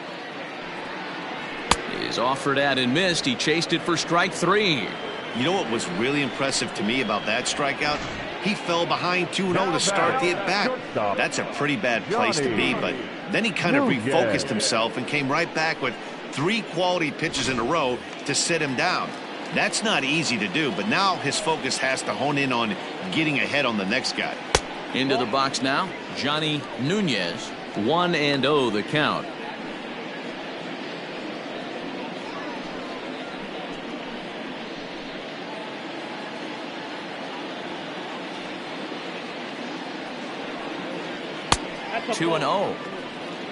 Speaker 1: Is offered at and missed. He chased it for strike 3.
Speaker 2: You know what was really impressive to me about that strikeout? He fell behind 2-0 to start the at-bat. That's a pretty bad place to be, but then he kind of refocused himself and came right back with 3 quality pitches in a row to sit him down. That's not easy to do, but now his focus has to hone in on getting ahead on the next guy.
Speaker 1: Into the box now, Johnny Nunez. 1-0 the count.
Speaker 4: That's a
Speaker 1: 2-0.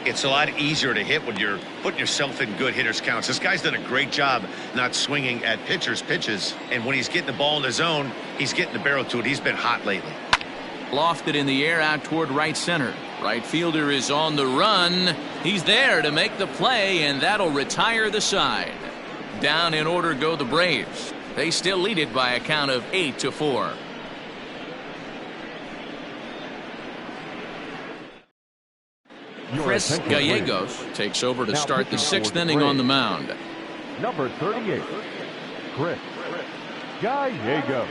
Speaker 2: It's a lot easier to hit when you're putting yourself in good hitters counts. This guy's done a great job not swinging at pitchers' pitches, and when he's getting the ball in the zone, he's getting the barrel to it. He's been hot lately.
Speaker 1: Lofted in the air out toward right center. Right fielder is on the run. He's there to make the play, and that'll retire the side. Down in order go the Braves. They still lead it by a count of 8-4. Chris Gallegos takes over to start the 6th inning on the mound.
Speaker 5: Number 38, Chris Gallegos.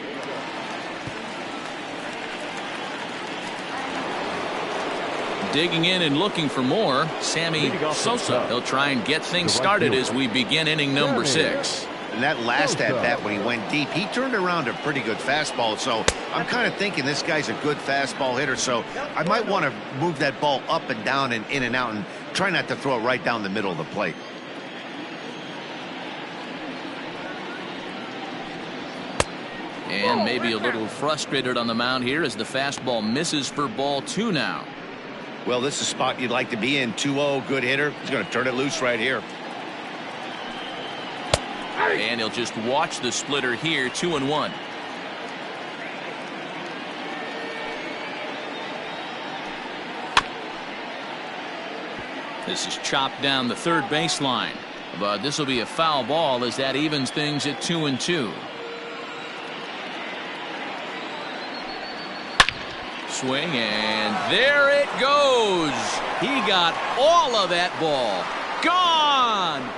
Speaker 1: Digging in and looking for more, Sammy Sosa. He'll try and get things started as we begin inning number 6.
Speaker 2: And that last at-bat when he went deep, he turned around a pretty good fastball. So I'm kind of thinking this guy's a good fastball hitter. So I might want to move that ball up and down and in and out and try not to throw it right down the middle of the plate.
Speaker 1: And maybe a little frustrated on the mound here as the fastball misses for ball 2 now.
Speaker 2: Well, this is a spot you'd like to be in. 2-0, good hitter. He's going to turn it loose right here.
Speaker 1: And he'll just watch the splitter here. 2-1. This is chopped down the third baseline, but this will be a foul ball as that evens things at 2-2. Swing, and there it goes. He got all of that ball. Gone.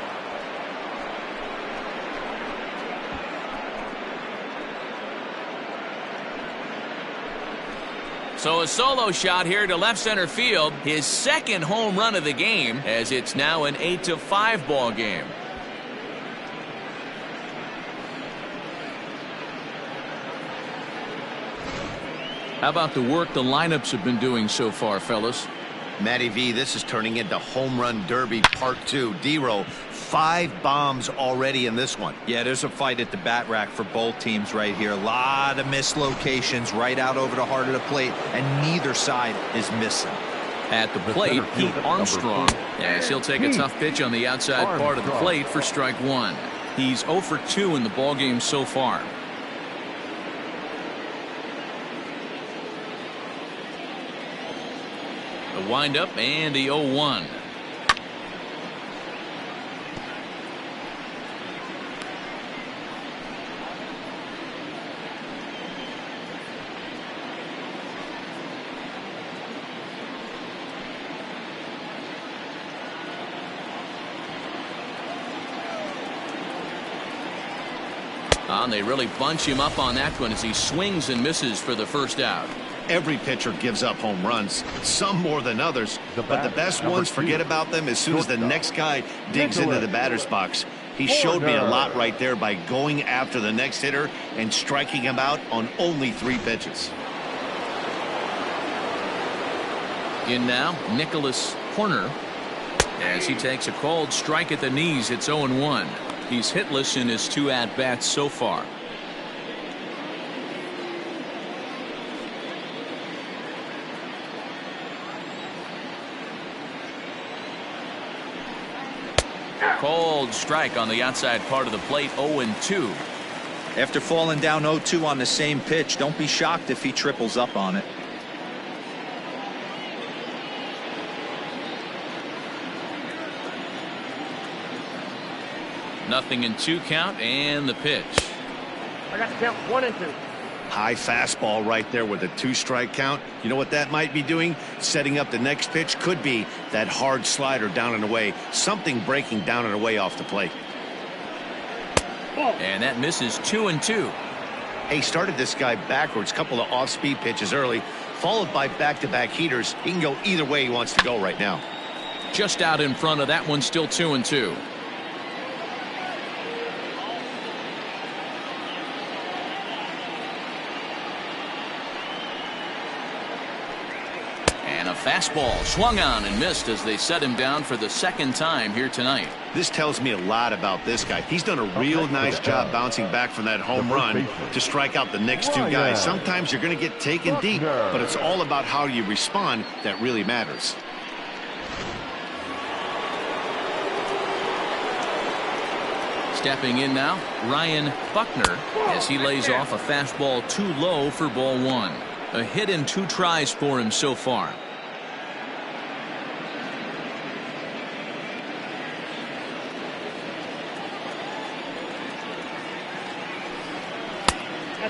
Speaker 1: So a solo shot here to left center field, his 2nd home run of the game, as it's now an 8-5 ball game. How about the work the lineups have been doing so far, fellas?
Speaker 2: Matty V, this is turning into home run derby part 2. D-Row, 5 bombs already in this one.
Speaker 3: Yeah, there's a fight at the bat rack for both teams right here. A lot of missed locations right out over the heart of the plate, and neither side is missing.
Speaker 1: At the plate, Pete Armstrong. Yes, he'll take a tough pitch on the outside part of the plate for strike 1. He's 0 for 2 in the ballgame so far. The windup and the 0-1. and they really bunch him up on that one as he swings and misses for the first out.
Speaker 2: Every pitcher gives up home runs, some more than others, but the best ones, forget about them as soon as the next guy digs into the batter's box. He showed me a lot right there by going after the next hitter and striking him out on only 3 pitches.
Speaker 1: In now, Nicholas Horner, as he takes a cold strike at the knees. It's 0-1. He's hitless in his 2 at-bats so far. Cold strike on the outside part of the plate. 0-2.
Speaker 3: After falling down 0-2 on the same pitch, don't be shocked if he triples up on it.
Speaker 1: Nothing in 2 count, and the pitch.
Speaker 4: I got to count 1 and 2.
Speaker 2: High fastball right there with a 2-strike count. You know what that might be doing? Setting up the next pitch. Could be that hard slider down and away. Something breaking down and away off the plate.
Speaker 1: And that misses. 2-2.
Speaker 2: He started this guy backwards. Couple of off-speed pitches early, followed by back-to-back heaters. He can go either way he wants to go right now.
Speaker 1: Just out in front of that one. Still 2-2. And a fastball swung on and missed as they set him down for the 2nd time here tonight.
Speaker 2: This tells me a lot about this guy. He's done a real nice job bouncing back from that home run to strike out the next 2 guys. Sometimes you're going to get taken deep, but it's all about how you respond that really matters.
Speaker 1: Stepping in now, Ryan Buckner, as he lays off a fastball too low for ball 1. A hit in 2 tries for him so far.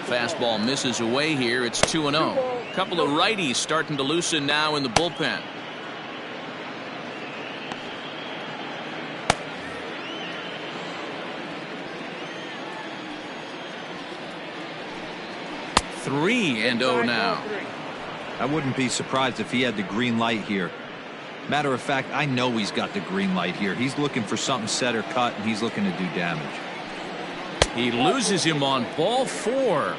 Speaker 1: Fastball misses away here. It's 2-0. Couple of righties starting to loosen now in the bullpen. Three and 0 now.
Speaker 3: I wouldn't be surprised if he had the green light here. Matter of fact, I know he's got the green light here. He's looking for something set or cut, and he's looking to do damage.
Speaker 1: He loses him on ball 4.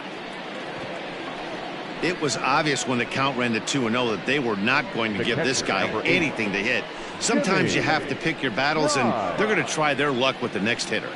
Speaker 2: It was obvious when the count ran to 2-0 that they were not going to give this guy anything to hit. Sometimes you have to pick your battles, and they're going to try their luck with the next hitter.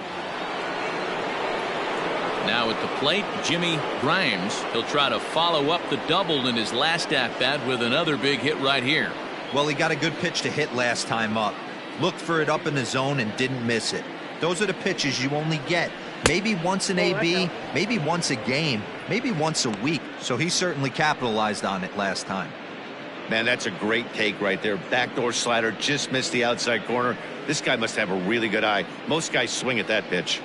Speaker 1: Now at the plate, Jimmy Grimes. He'll try to follow up the double in his last at-bat with another big hit right here.
Speaker 3: Well, he got a good pitch to hit last time up. Looked for it up in the zone and didn't miss it. Those are the pitches you only get maybe once in AB, maybe once a game, maybe once a week. So he certainly capitalized on it last time.
Speaker 2: Man, that's a great take right there. Backdoor slider, just missed the outside corner. This guy must have a really good eye. Most guys swing at that pitch.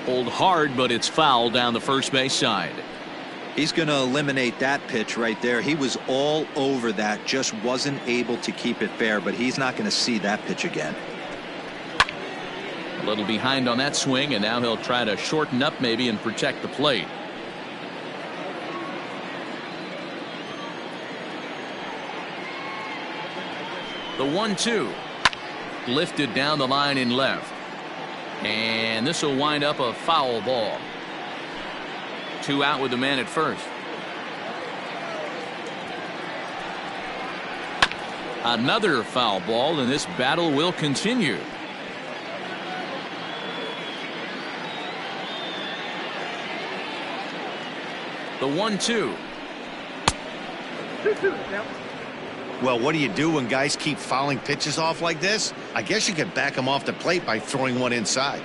Speaker 1: Hold hard, but it's foul down the first base side.
Speaker 3: He's going to eliminate that pitch right there. He was all over that, just wasn't able to keep it fair, but he's not going to see that pitch again.
Speaker 1: A little behind on that swing, and now he'll try to shorten up maybe and protect the plate. The 1-2. Lifted down the line in left. And this will wind up a foul ball. 2 out with the man at first. Another foul ball, and this battle will continue. The 1-2.
Speaker 2: Well, what do you do when guys keep fouling pitches off like this? I guess you could back them off the plate by throwing one inside.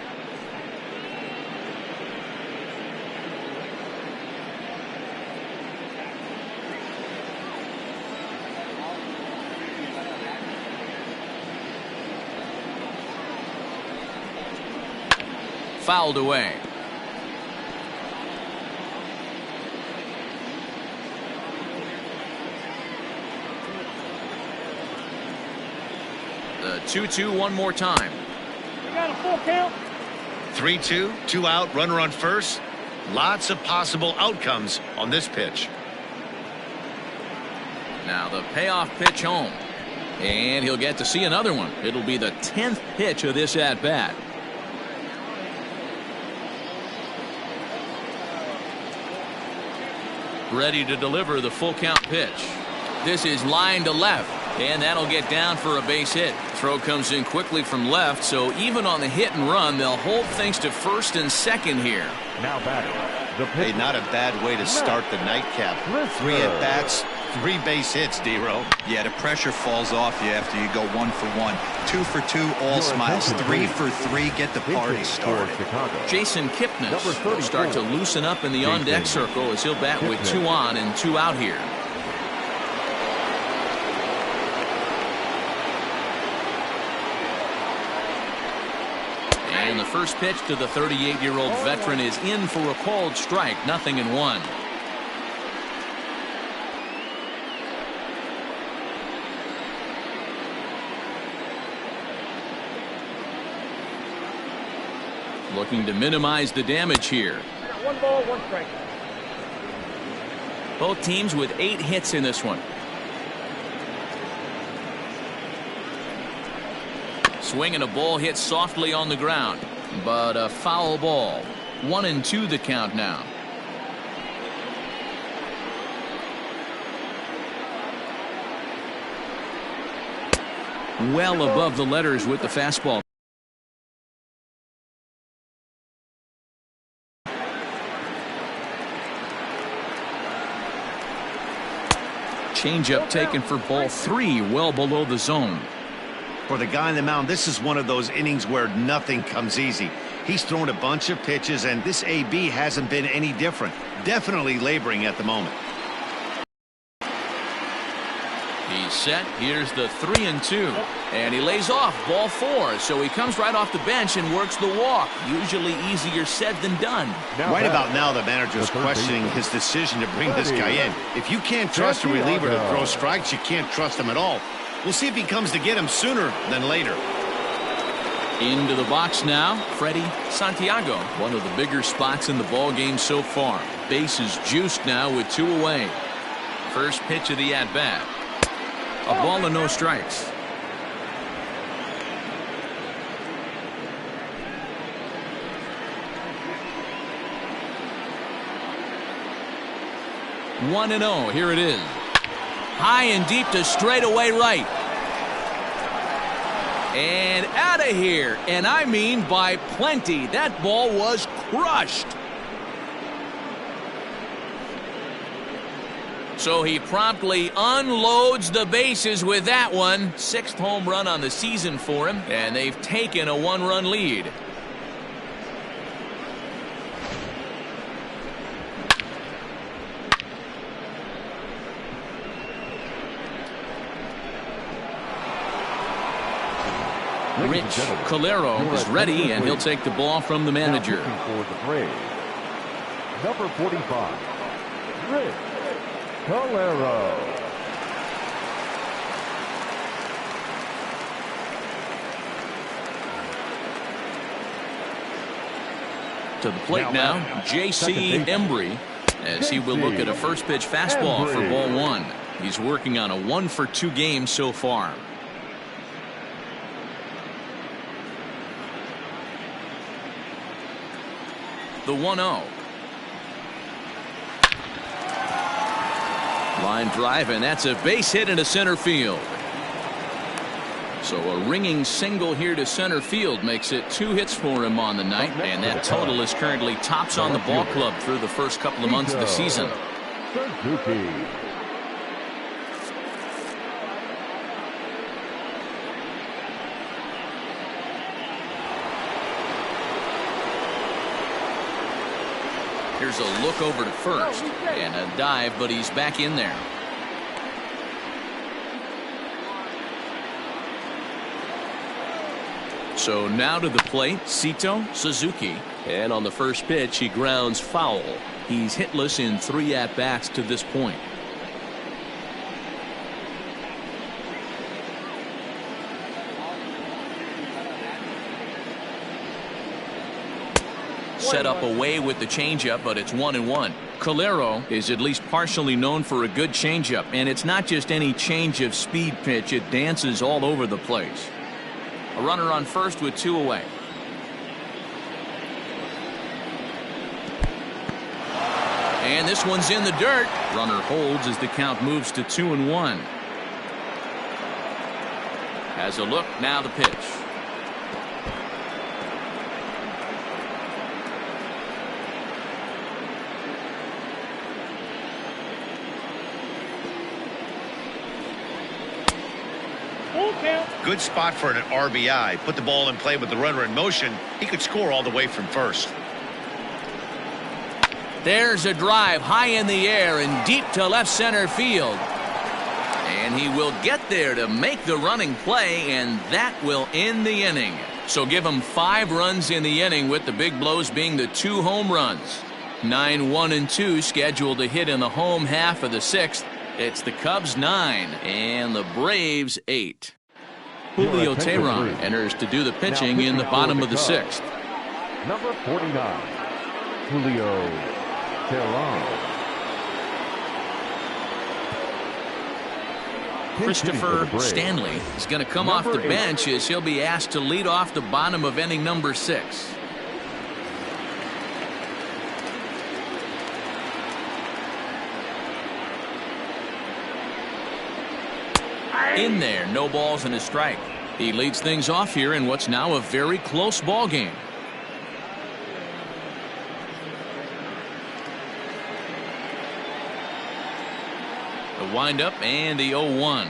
Speaker 1: Fouled away. The 2-2 one more time.
Speaker 4: We got a full count.
Speaker 2: 3-2, 2 out, runner on first. Lots of possible outcomes on this pitch.
Speaker 1: Now the payoff pitch home. And he'll get to see another one. It'll be the 10th pitch of this at-bat. Ready to deliver the full count pitch. This is line to left, and that'll get down for a base hit. Throw comes in quickly from left, so even on the hit and run, they'll hold things to first and second here.
Speaker 5: Now batting. The
Speaker 2: Hey, not a bad way to start the nightcap. 3 at-bats, 3 base hits, D-Row.
Speaker 3: Yeah, the pressure falls off you after you go 1 for 1. 2 for 2, all smiles. 3 for 3, get the party started.
Speaker 1: Jason Kipnis will start to loosen up in the on-deck circle as he'll bat with 2 on and 2 out here. And the first pitch to the 38-year-old veteran is in for a called strike, 0-1. Looking to minimize the damage here.
Speaker 4: 1 ball, 1 strike.
Speaker 1: Both teams with 8 hits in this one. Swing and a ball hit softly on the ground, but a foul ball. 1-2 the count now. Well above the letters with the fastball. Changeup taken for ball 3, well below the zone.
Speaker 2: For the guy on the mound, this is one of those innings where nothing comes easy. He's thrown a bunch of pitches, and this AB hasn't been any different. Definitely laboring at the moment.
Speaker 1: He's set. Here's the 3-2. And he lays off ball 4. So he comes right off the bench and works the walk. Usually easier said than done.
Speaker 2: Right about now, the manager's questioning his decision to bring this guy in. If you can't trust a reliever to throw strikes, you can't trust him at all. We'll see if he comes to get him sooner than later.
Speaker 1: Into the box now, Freddie Santiago. One of the bigger spots in the ball game so far. Bases juiced now with 2 away. First pitch of the at-bat. A ball and no strikes. One and 0. Here it is. High and deep to straightaway right. And out of here. And I mean by plenty. That ball was crushed. So he promptly unloads the bases with that one. 6th home run on the season for him. And they've taken a 1-run lead. Rich Calero is ready, and he'll take the ball from the manager.
Speaker 5: Number 45, Rich Calero.
Speaker 1: To the plate now, J.C. Embry, as he will look at a first pitch fastball for ball 1. He's working on a 1-for-2 game so far. The 1-0. Line drive, and that's a base hit into center field. So a ringing single here to center field makes it 2 hits for him on the night, and that total is currently tops on the ball club through the first couple of months of the season.
Speaker 5: Suzuki.
Speaker 1: Here's a look over to first and a dive, but he's back in there. So now to the plate, Sito Suzuki. And on the first pitch, he grounds foul. He's hitless in 3 at-bats to this point. set up away with the changeup, but it's 1-1. Calero is at least partially known for a good changeup, and it's not just any change of speed pitch. It dances all over the place. A runner on first with 2 away. And this one's in the dirt. Runner holds as the count moves to 2-1. Has a look, now the pitch.
Speaker 2: Good spot for an RBI. Put the ball in play with the runner in motion. He could score all the way from first.
Speaker 1: There's a drive high in the air and deep to left center field. And he will get there to make the running play, and that will end the inning. So give him 5 runs in the inning, with the big blows being the 2 home runs. 9, 1, and 2 scheduled to hit in the home half of the 6th. It's the Cubs 9 and the Braves 8. Julio Teheran enters to do the pitching in the bottom of the 6th.
Speaker 5: Number 49, Julio Teheran.
Speaker 1: Christopher Stanley is going to come off the bench as he'll be asked to lead off the bottom of inning number 6. In there, no balls and a strike. He leads things off here in what's now a very close ball game. The windup and the 0-1.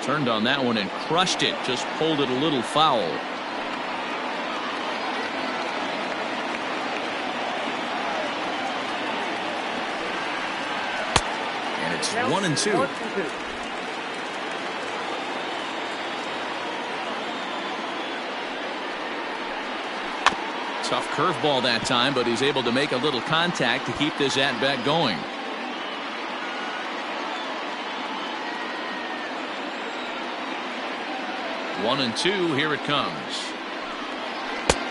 Speaker 1: Turned on that one and crushed it. Just pulled it a little foul. And it's 1-2. Tough curveball that time, but he's able to make a little contact to keep this at-bat going. 1-2, here it comes.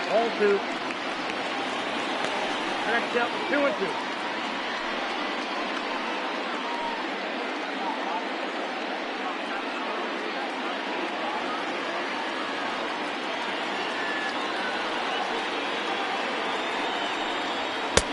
Speaker 4: 0-2. Next up, 2-2.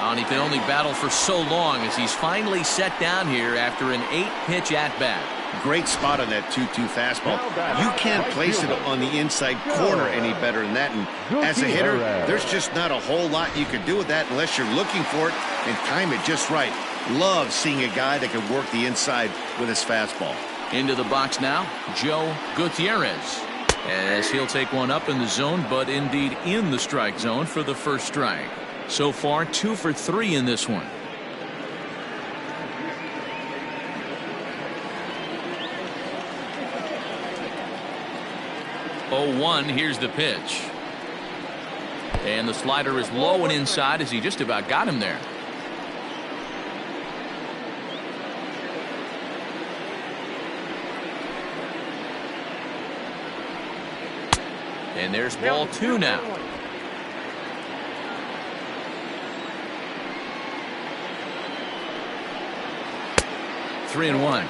Speaker 1: And he can only battle for so long as he's finally set down here after an 8-pitch at-bat.
Speaker 2: Great spot on that 2-2 fastball. You can't place it on the inside corner any better than that. And as a hitter, there's just not a whole lot you can do with that unless you're looking for it and time it just right. Love seeing a guy that can work the inside with his fastball.
Speaker 1: Into the box now, Joe Gutierrez, as he'll take one up in the zone, but indeed in the strike zone for the first strike. So far, 2 for 3 in this one. Here's the pitch. And the slider is low and inside as he just about got him there. And there's ball 2 now. Three and 1.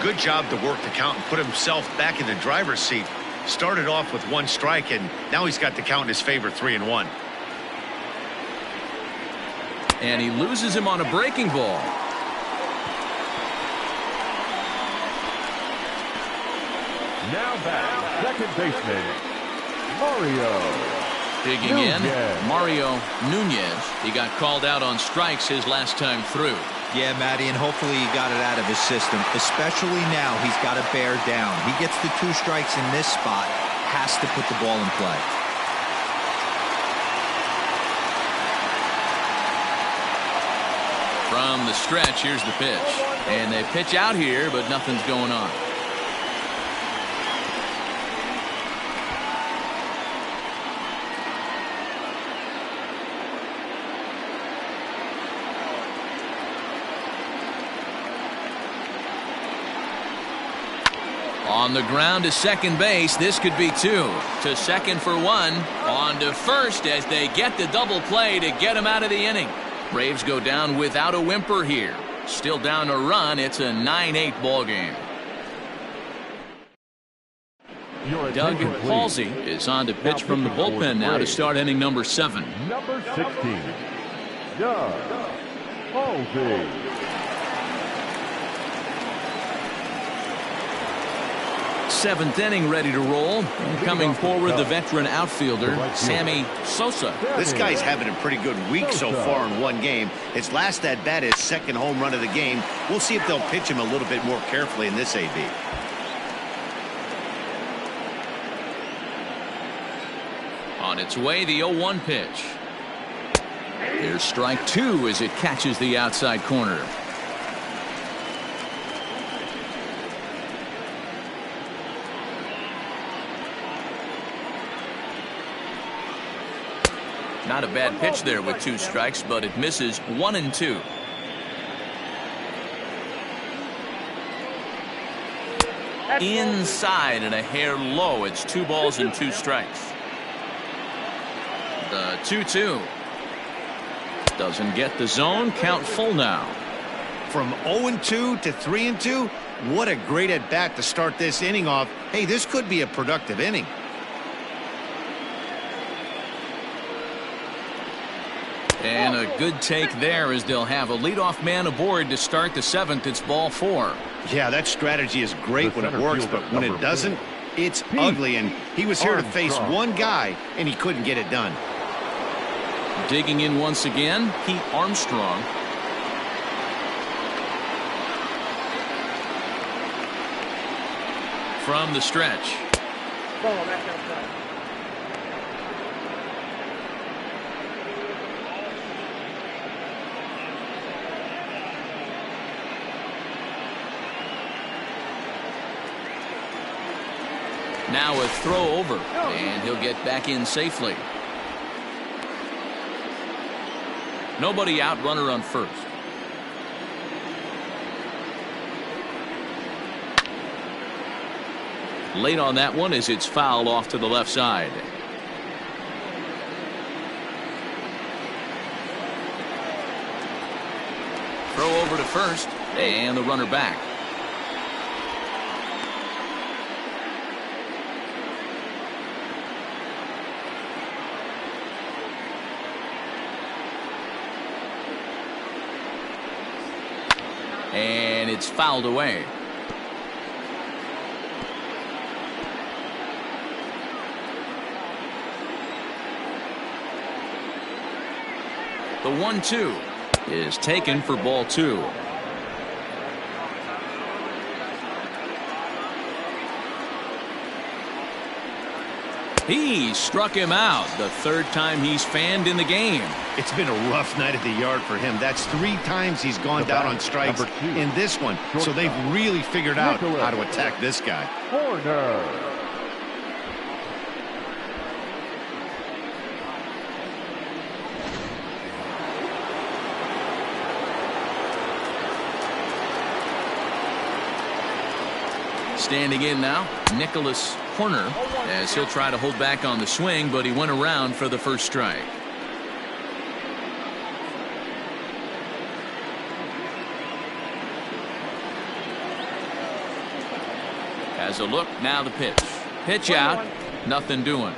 Speaker 2: Good job to work the count and put himself back in the driver's seat. Started off with 1 strike, and now he's got the count in his favor, 3-1.
Speaker 1: And he loses him on a breaking ball.
Speaker 5: Now back, second baseman, Mario.
Speaker 1: Digging in, Mario Nunez. He got called out on strikes his last time through.
Speaker 3: Yeah, Matty, and hopefully he got it out of his system. Especially now, he's got to bear down. He gets the 2 strikes in this spot, has to put the ball in play.
Speaker 1: From the stretch, here's the pitch. And they pitch out here, but nothing's going on. On the ground to second base. This could be two. To second for one. On to first as they get the double play to get him out of the inning. Braves go down without a whimper here. Still down a run. It's a 9-8 ball game. Doug Halsey is on to pitch from the bullpen now to start inning number 7.
Speaker 5: Number 16, Doug Halsey.
Speaker 1: Seventh inning ready to roll. Coming forward, the veteran outfielder, Sammy Sosa.
Speaker 2: This guy's having a pretty good week so far in one game. His last at bat is second home run of the game. We'll see if they'll pitch him a little bit more carefully in this AB.
Speaker 1: On its way, the 0-1 pitch. Here's strike 2 as it catches the outside corner. Not a bad pitch there with 2 strikes, but it misses 1 and 2. Inside and a hair low. It's 2 balls and 2 strikes. The 2-2. Doesn't get the zone. Count full now.
Speaker 2: From 0-2 to 3-2. What a great at bat to start this inning off. Hey, this could be a productive inning.
Speaker 1: And a good take there as they'll have a leadoff man aboard to start the 7th. It's ball 4.
Speaker 2: Yeah, that strategy is great when it works, but when it doesn't, it's ugly. And he was here to face one guy, and he couldn't get it done.
Speaker 1: Digging in once again, Pete Armstrong. From the stretch.
Speaker 4: Ball back outside.
Speaker 1: Now a throw over, and he'll get back in safely. Nobody out, runner on first. Late on that one as it's fouled off to the left side. Throw over to first, and the runner back. And it's fouled away. The 1-2 is taken for ball 2. He struck him out, the 3rd time he's fanned in the game.
Speaker 2: It's been a rough night at the yard for him. That's 3 times he's gone down on strikes in this one. So they've really figured out how to attack this guy.
Speaker 5: Corner.
Speaker 1: Standing in now, Nicholas Horner, as he'll try to hold back on the swing, but he went around for the first strike. Has a look, now the pitch. Pitch out, nothing doing.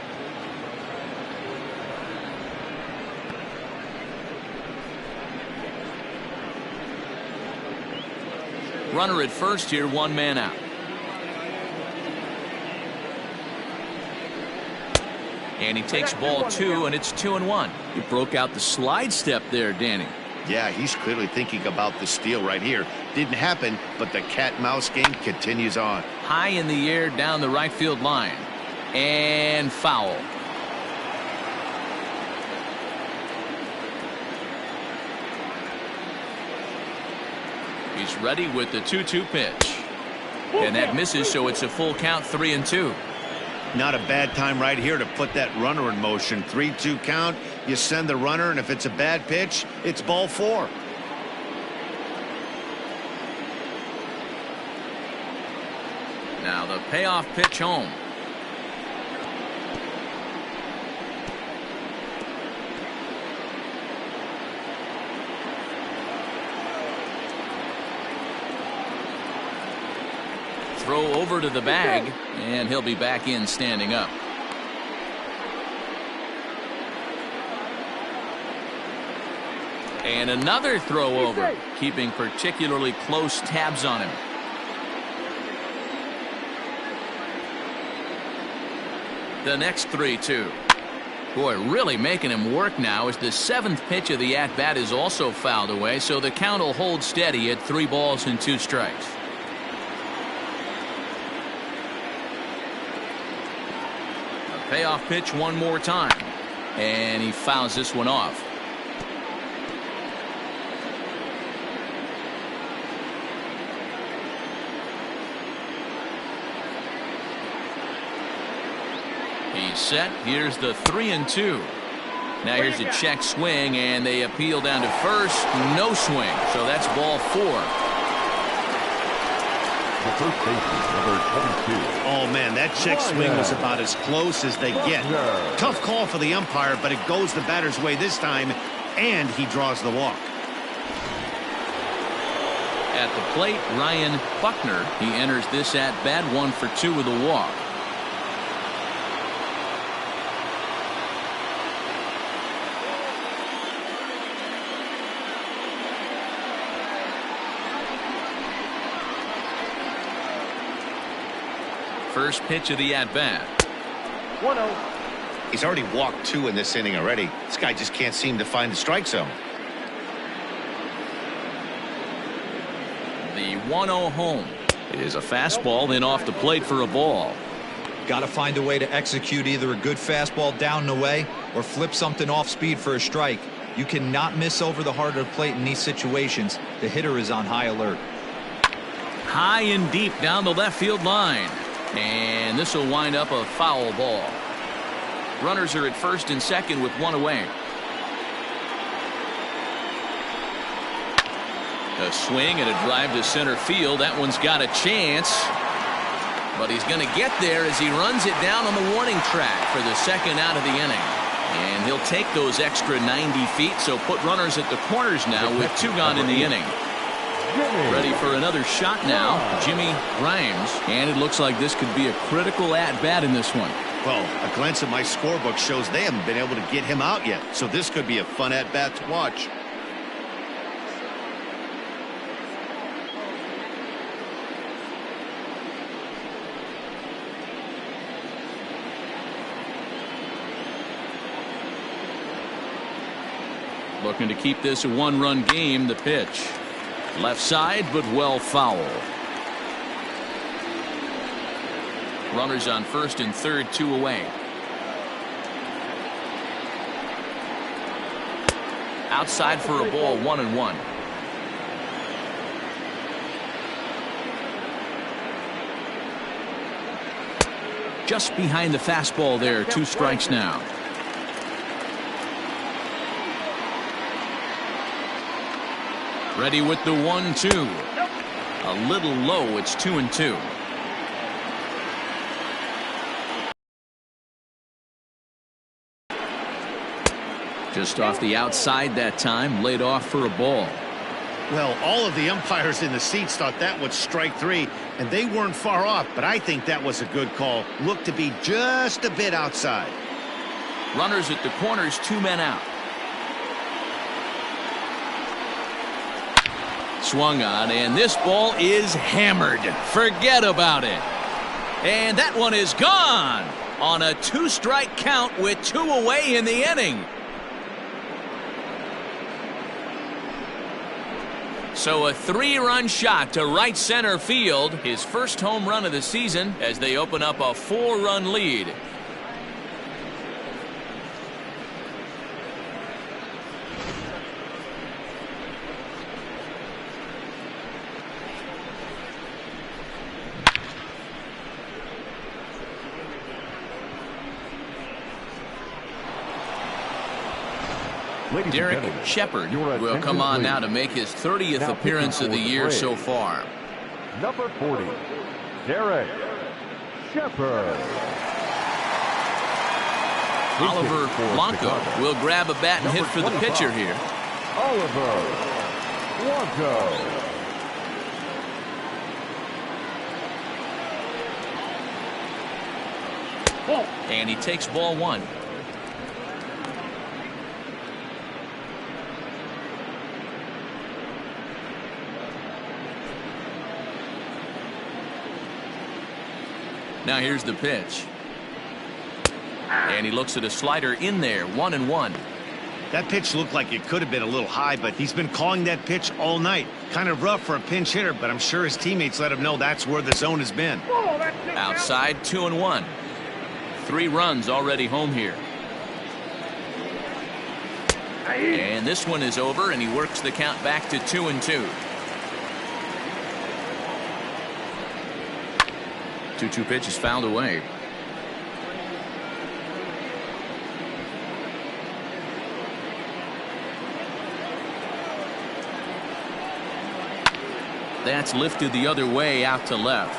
Speaker 1: Runner at first here, 1 man out. And he takes ball 2, and it's 2-1. He broke out the slide step there, Danny.
Speaker 2: Yeah, he's clearly thinking about the steal right here. Didn't happen, but the cat-mouse game continues on.
Speaker 1: High in the air down the right field line. And foul. He's ready with the 2-2 pitch. And that misses, so it's a full count, 3-2.
Speaker 2: Not a bad time right here to put that runner in motion. 3-2 count. You send the runner, and if it's a bad pitch, it's ball 4.
Speaker 1: Now the payoff pitch home. Throw over to the bag, and he'll be back in standing up. And another throw over, keeping particularly close tabs on him. The next 3-2. Boy, really making him work now as the 7th pitch of the at-bat is also fouled away, so the count will hold steady at 3 balls and 2 strikes. Payoff pitch one more time, and he fouls this one off. He's set. Here's the 3-2. Now here's a check swing, and they appeal down to first. No swing, so that's ball 4.
Speaker 5: The first baseman, number 22.
Speaker 2: Oh, man, that check swing was about as close as they get. Tough call for the umpire, but it goes the batter's way this time, and he draws the walk.
Speaker 1: At the plate, Ryan Buckner. He enters this at-bat 1 for 2 with a walk. First pitch of the at-bat.
Speaker 2: 1-0. He's already walked 2 in this inning already. This guy just can't seem to find the strike zone.
Speaker 1: The 1-0 home is a fastball, then off the plate for a ball.
Speaker 3: Got to find a way to execute either a good fastball down and away or flip something off speed for a strike. You cannot miss over the heart of the plate in these situations. The hitter is on high alert.
Speaker 1: High and deep down the left field line. And this will wind up a foul ball. Runners are at first and second with 1 away. A swing and a drive to center field. That one's got a chance. But he's going to get there as he runs it down on the warning track for the 2nd out of the inning. And he'll take those extra 90 feet, so put runners at the corners now with 2 gone in the inning. Ready for another shot now, Jimmy Grimes, and it looks like this could be a critical at-bat in this one.
Speaker 2: Well, a glance at my scorebook shows they haven't been able to get him out yet, so this could be a fun at-bat to watch.
Speaker 1: Looking to keep this a 1-run game. The pitch. Left side, but well foul. Runners on first and third, 2 away. Outside for a ball, 1-1. Just behind the fastball there, 2 strikes now. Ready with the 1-2. A little low. It's 2-2. Just off the outside that time. Laid off for a ball.
Speaker 2: Well, all of the umpires in the seats thought that was strike 3, and they weren't far off, but I think that was a good call. Looked to be just a bit outside.
Speaker 1: Runners at the corners, 2 men out. Swung on, and this ball is hammered. Forget about it. And that one is gone on a 2-strike count with 2 away in the inning. So a 3-run shot to right center field, his first home run of the season, as they open up a 4-run lead.
Speaker 5: Ladies
Speaker 1: Derek
Speaker 5: and gentlemen,
Speaker 1: Shepard
Speaker 5: your
Speaker 1: will
Speaker 5: attention,
Speaker 1: come on
Speaker 5: please.
Speaker 1: now to make his 30th
Speaker 5: Now
Speaker 1: appearance of the
Speaker 5: pitching for the
Speaker 1: year
Speaker 5: Braves.
Speaker 1: so far.
Speaker 5: Number 40, Derek Shepard.
Speaker 1: Oliver Blanco will grab a bat and hit for the pitcher here.
Speaker 5: Oliver Blanco.
Speaker 1: And he takes ball one. Now here's the pitch. And he looks at a slider in there, 1-1.
Speaker 2: That pitch looked like it could have been a little high, but he's been calling that pitch all night. Kind of rough for a pinch hitter, but I'm sure his teammates let him know that's where the zone has been.
Speaker 1: Outside, 2-1. 3 runs already home here. And this one is over, and he works the count back to 2-2. 2-2 pitch is fouled away. That's lifted the other way out to left.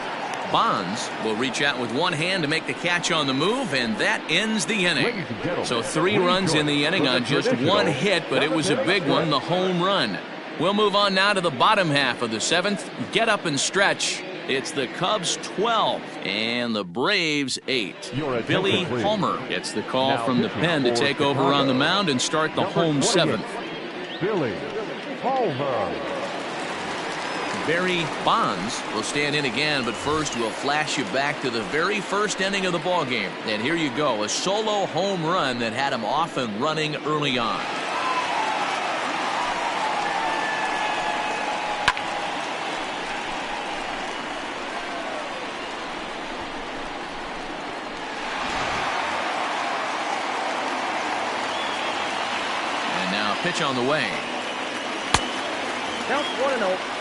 Speaker 1: Bonds will reach out with one hand to make the catch on the move, and that ends the inning. So 3 runs in the inning on just 1 hit, but it was a big one, the home run. We'll move on now to the bottom half of the 7th. Get up and stretch. It's the Cubs 12 and the Braves 8. Billy Palmer gets the call from the pen to take over on the mound and start the home 7th.
Speaker 5: Billy Palmer.
Speaker 1: Barry Bonds will stand in again, but first we'll flash you back to the very first inning of the ball game. And here you go, a solo home run that had him off and running early on. And now pitch on the way.
Speaker 4: Count 1-0.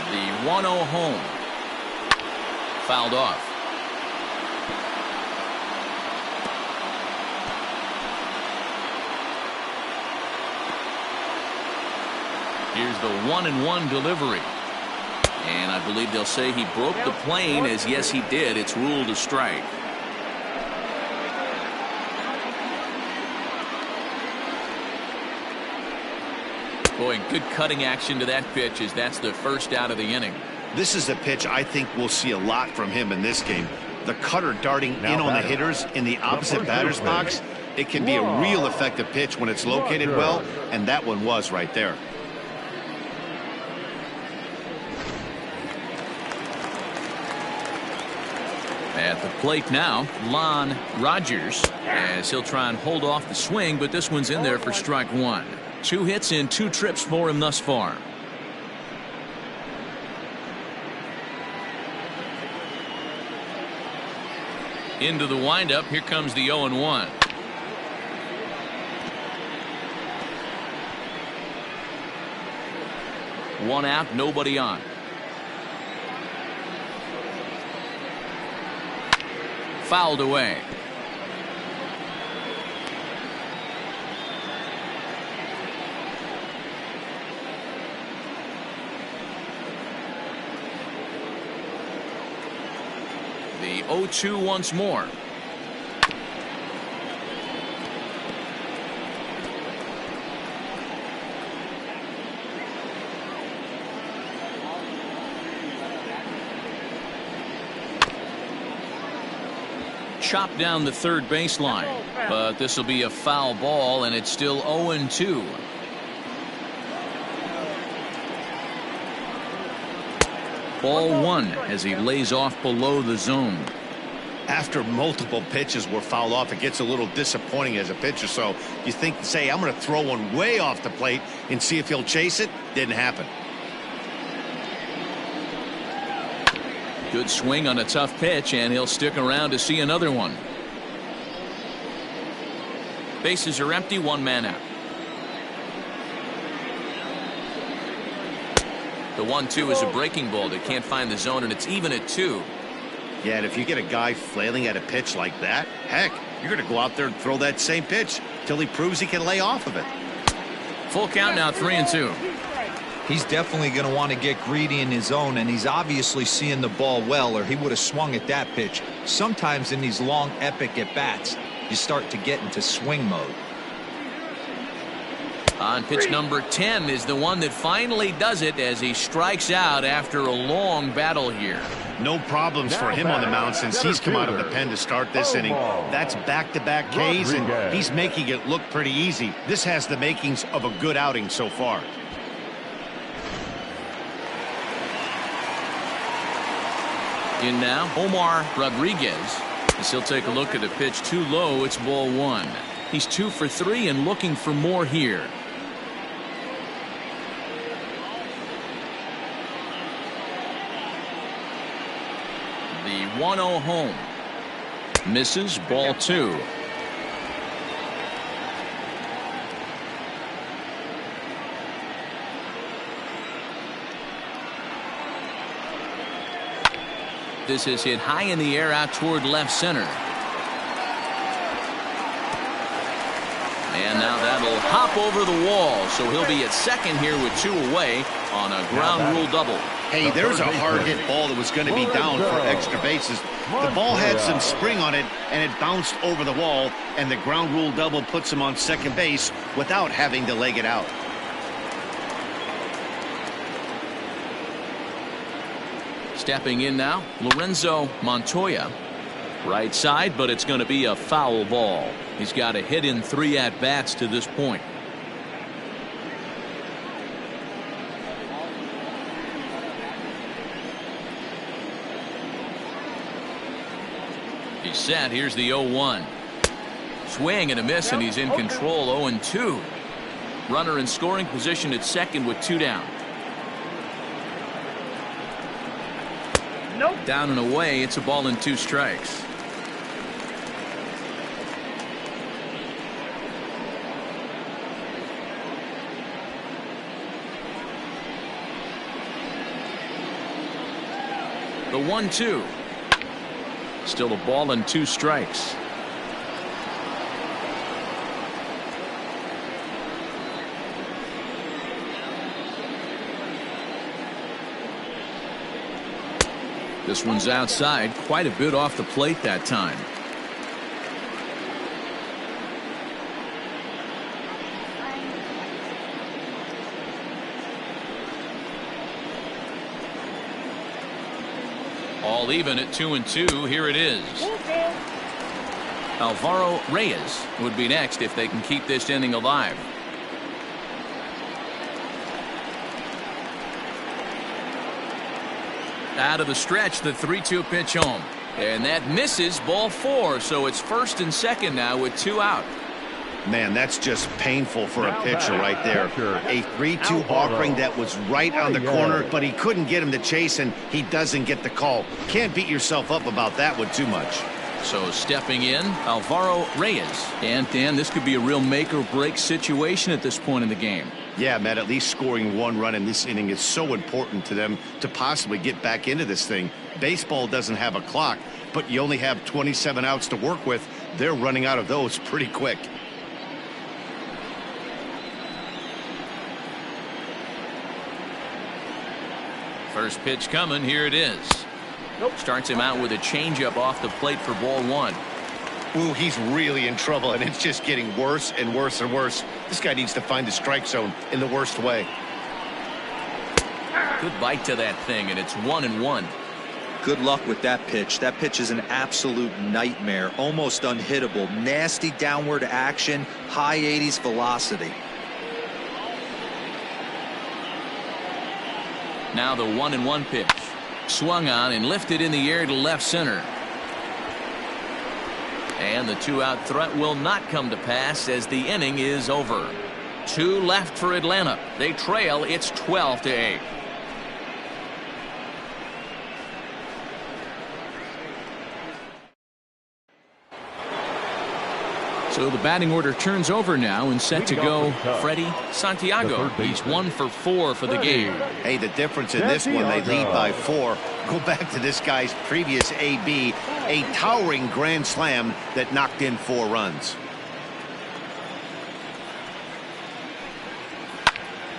Speaker 1: The 1-0 home. Fouled off. Here's the 1-1 delivery. And I believe they'll say he broke the plane, as yes he did. It's ruled a strike. Boy, good cutting action to that pitch, as that's the first out of the inning.
Speaker 2: This is a pitch I think we'll see a lot from him in this game. The cutter darting in on the hitters in the opposite batter's box. It can be a real effective pitch when it's located well, and that one was right there.
Speaker 1: At the plate now, Lon Rogers, as he'll try and hold off the swing, but this one's in there for strike 1. 2 hits in 2 trips for him thus far. Into the windup, here comes the 0-1. One out, nobody on. Fouled away. The 0-2 once more. Chopped down the third baseline, but this will be a foul ball, and it's still 0-2. Ball 1 as he lays off below the zone.
Speaker 2: After multiple pitches were fouled off, it gets a little disappointing as a pitcher. So you think, say, I'm going to throw one way off the plate and see if he'll chase it. Didn't happen.
Speaker 1: Good swing on a tough pitch, and he'll stick around to see another one. Bases are empty, 1 man out. The 1-2 is a breaking ball that can't find the zone, and it's even at 2.
Speaker 2: Yeah, and if you get a guy flailing at a pitch like that, heck, you're going to go out there and throw that same pitch till he proves he can lay off of it.
Speaker 1: Full count now, 3-2.
Speaker 3: He's definitely going to want to get greedy in his zone, and he's obviously seeing the ball well, or he would have swung at that pitch. Sometimes in these long, epic at-bats, you start to get into swing mode.
Speaker 1: On pitch number 10 is the one that finally does it as he strikes out after a long battle here.
Speaker 2: No problems for him on the mound since he's come out of the pen to start this inning. That's back-to-back Ks, and he's making it look pretty easy. This has the makings of a good outing so far.
Speaker 1: In now, Omar Rodriguez, as he'll take a look at a pitch too low. It's ball 1. He's 2 for 3 and looking for more here. The 1-0 home. Misses, ball 2. This is hit high in the air out toward left center. And now that'll hop over the wall, so he'll be at second here with 2 away on a ground rule double.
Speaker 2: Hey, there's a hard hit ball that was going to be down for extra bases. The ball had some spring on it, and it bounced over the wall, and the ground rule double puts him on second base without having to leg it out.
Speaker 1: Stepping in now, Lorenzo Montoya. Right side, but it's going to be a foul ball. He's got a hit in 3 at-bats to this point. He's set. Here's the 0-1. Swing and a miss, and he's in control. 0-2. Runner in scoring position at second with 2 down.
Speaker 4: Nope.
Speaker 1: Down and away. It's a ball and 2 strikes. The 1-2. Still a ball and 2 strikes. This one's outside, quite a bit off the plate that time. All even at 2-2. Here it is. Alvaro Reyes would be next if they can keep this inning alive. Out of the stretch, the 3-2 pitch home. And that misses, ball 4. So it's first and second now with 2 out.
Speaker 2: Man, that's just painful for a pitcher right there. A 3-2 offering that was right on the corner, but he couldn't get him to chase, and he doesn't get the call. Can't beat yourself up about that one too much.
Speaker 1: So stepping in, Alvaro Reyes. And Dan, this could be a real make or break situation at this point in the game.
Speaker 2: Yeah, Matt, at least scoring 1 run in this inning is so important to them to possibly get back into this thing. Baseball doesn't have a clock, but you only have 27 outs to work with. They're running out of those pretty quick.
Speaker 1: First pitch coming. Here it is. Starts him out with a changeup off the plate for ball 1.
Speaker 2: Ooh, he's really in trouble, and it's just getting worse and worse and worse. This guy needs to find the strike zone in the worst way.
Speaker 1: Good bite to that thing, and it's 1-1.
Speaker 3: Good luck with that pitch. That pitch is an absolute nightmare. Almost unhittable. Nasty downward action. High 80s velocity.
Speaker 1: Now the 1-1 pitch. Swung on and lifted in the air to left center. And the 2-out threat will not come to pass as the inning is over. 2 left for Atlanta. They trail. It's 12-8. So the batting order turns over now and set to go Freddie Santiago. He's 1 for 4 for the game.
Speaker 2: Hey, the difference in this one, they lead by 4. Go back to this guy's previous AB, a towering grand slam that knocked in 4 runs.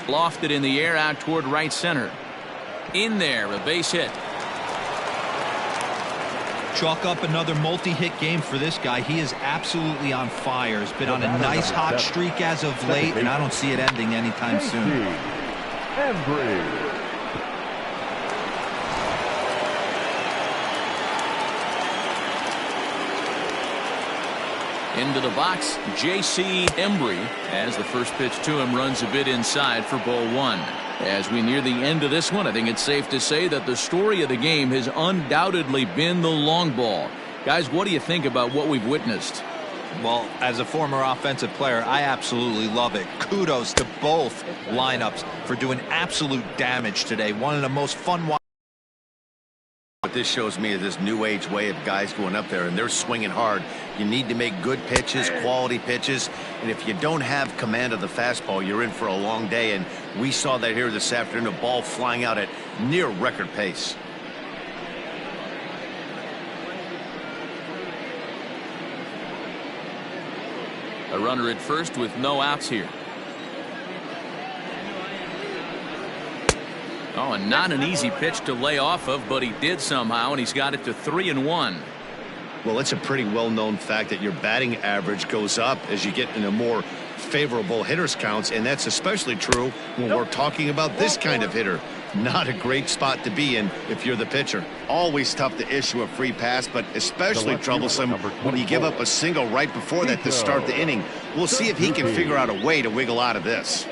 Speaker 1: Lofted in the air out toward right center. In there, a base hit.
Speaker 3: Chalk up another multi-hit game for this guy. He is absolutely on fire. He's been on a nice hot streak as of late, and I don't see it ending anytime soon.
Speaker 1: Into the box, J.C. Embry, as the first pitch to him runs a bit inside for ball 1. As we near the end of this one, I think it's safe to say that the story of the game has undoubtedly been the long ball. Guys, what do you think about what we've witnessed?
Speaker 3: Well, as a former offensive player, I absolutely love it. Kudos to both lineups for doing absolute damage today. One of the most fun watch.
Speaker 2: What this shows me is this new age way of guys going up there and they're swinging hard. You need to make good pitches, quality pitches, and if you don't have command of the fastball, you're in for a long day, and we saw that here this afternoon, a ball flying out at near record pace.
Speaker 1: A runner at first with no outs here. Oh, and not an easy pitch to lay off of, but he did somehow, and he's got it to 3-1.
Speaker 2: Well, it's a pretty well-known fact that your batting average goes up as you get into more favorable hitters counts, and that's especially true when we're talking about this kind of hitter. Not a great spot to be in if you're the pitcher. Always tough to issue a free pass, but especially troublesome when you give up a single right before that to start the inning. We'll see if he can figure out a way to wiggle out of this.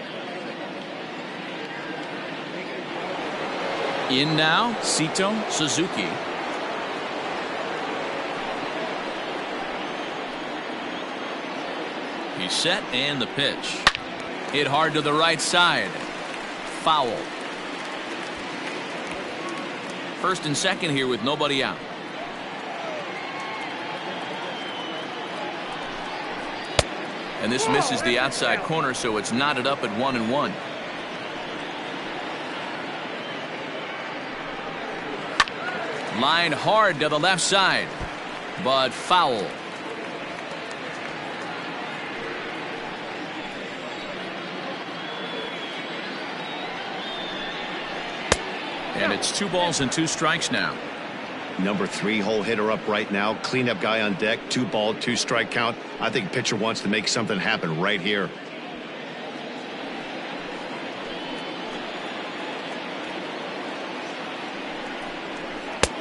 Speaker 1: In now, Sito Suzuki. He's set, and the pitch. Hit hard to the right side. Foul. First and second here with nobody out. And this misses the outside corner, so it's knotted up at 1-1. Line hard to the left side, but foul. And it's 2 balls and 2 strikes now.
Speaker 2: Number 3 hole hitter up right now. Cleanup guy on deck. 2 ball, 2 strike count. I think pitcher wants to make something happen right here.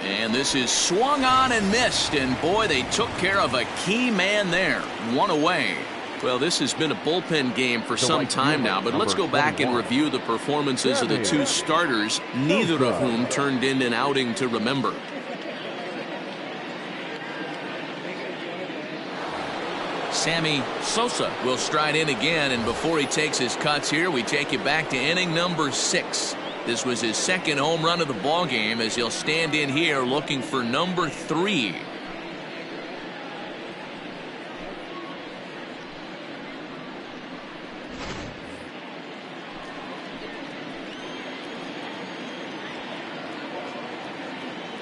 Speaker 1: And this is swung on and missed, and boy, they took care of a key man there. 1 away. Well, this has been a bullpen game for some time now, but let's go back and review the performances of the 2 starters, neither of whom turned in an outing to remember. Sammy Sosa will stride in again, and before he takes his cuts here, we take you back to inning number 6. This was his 2nd home run of the ball game, as he'll stand in here looking for number 3.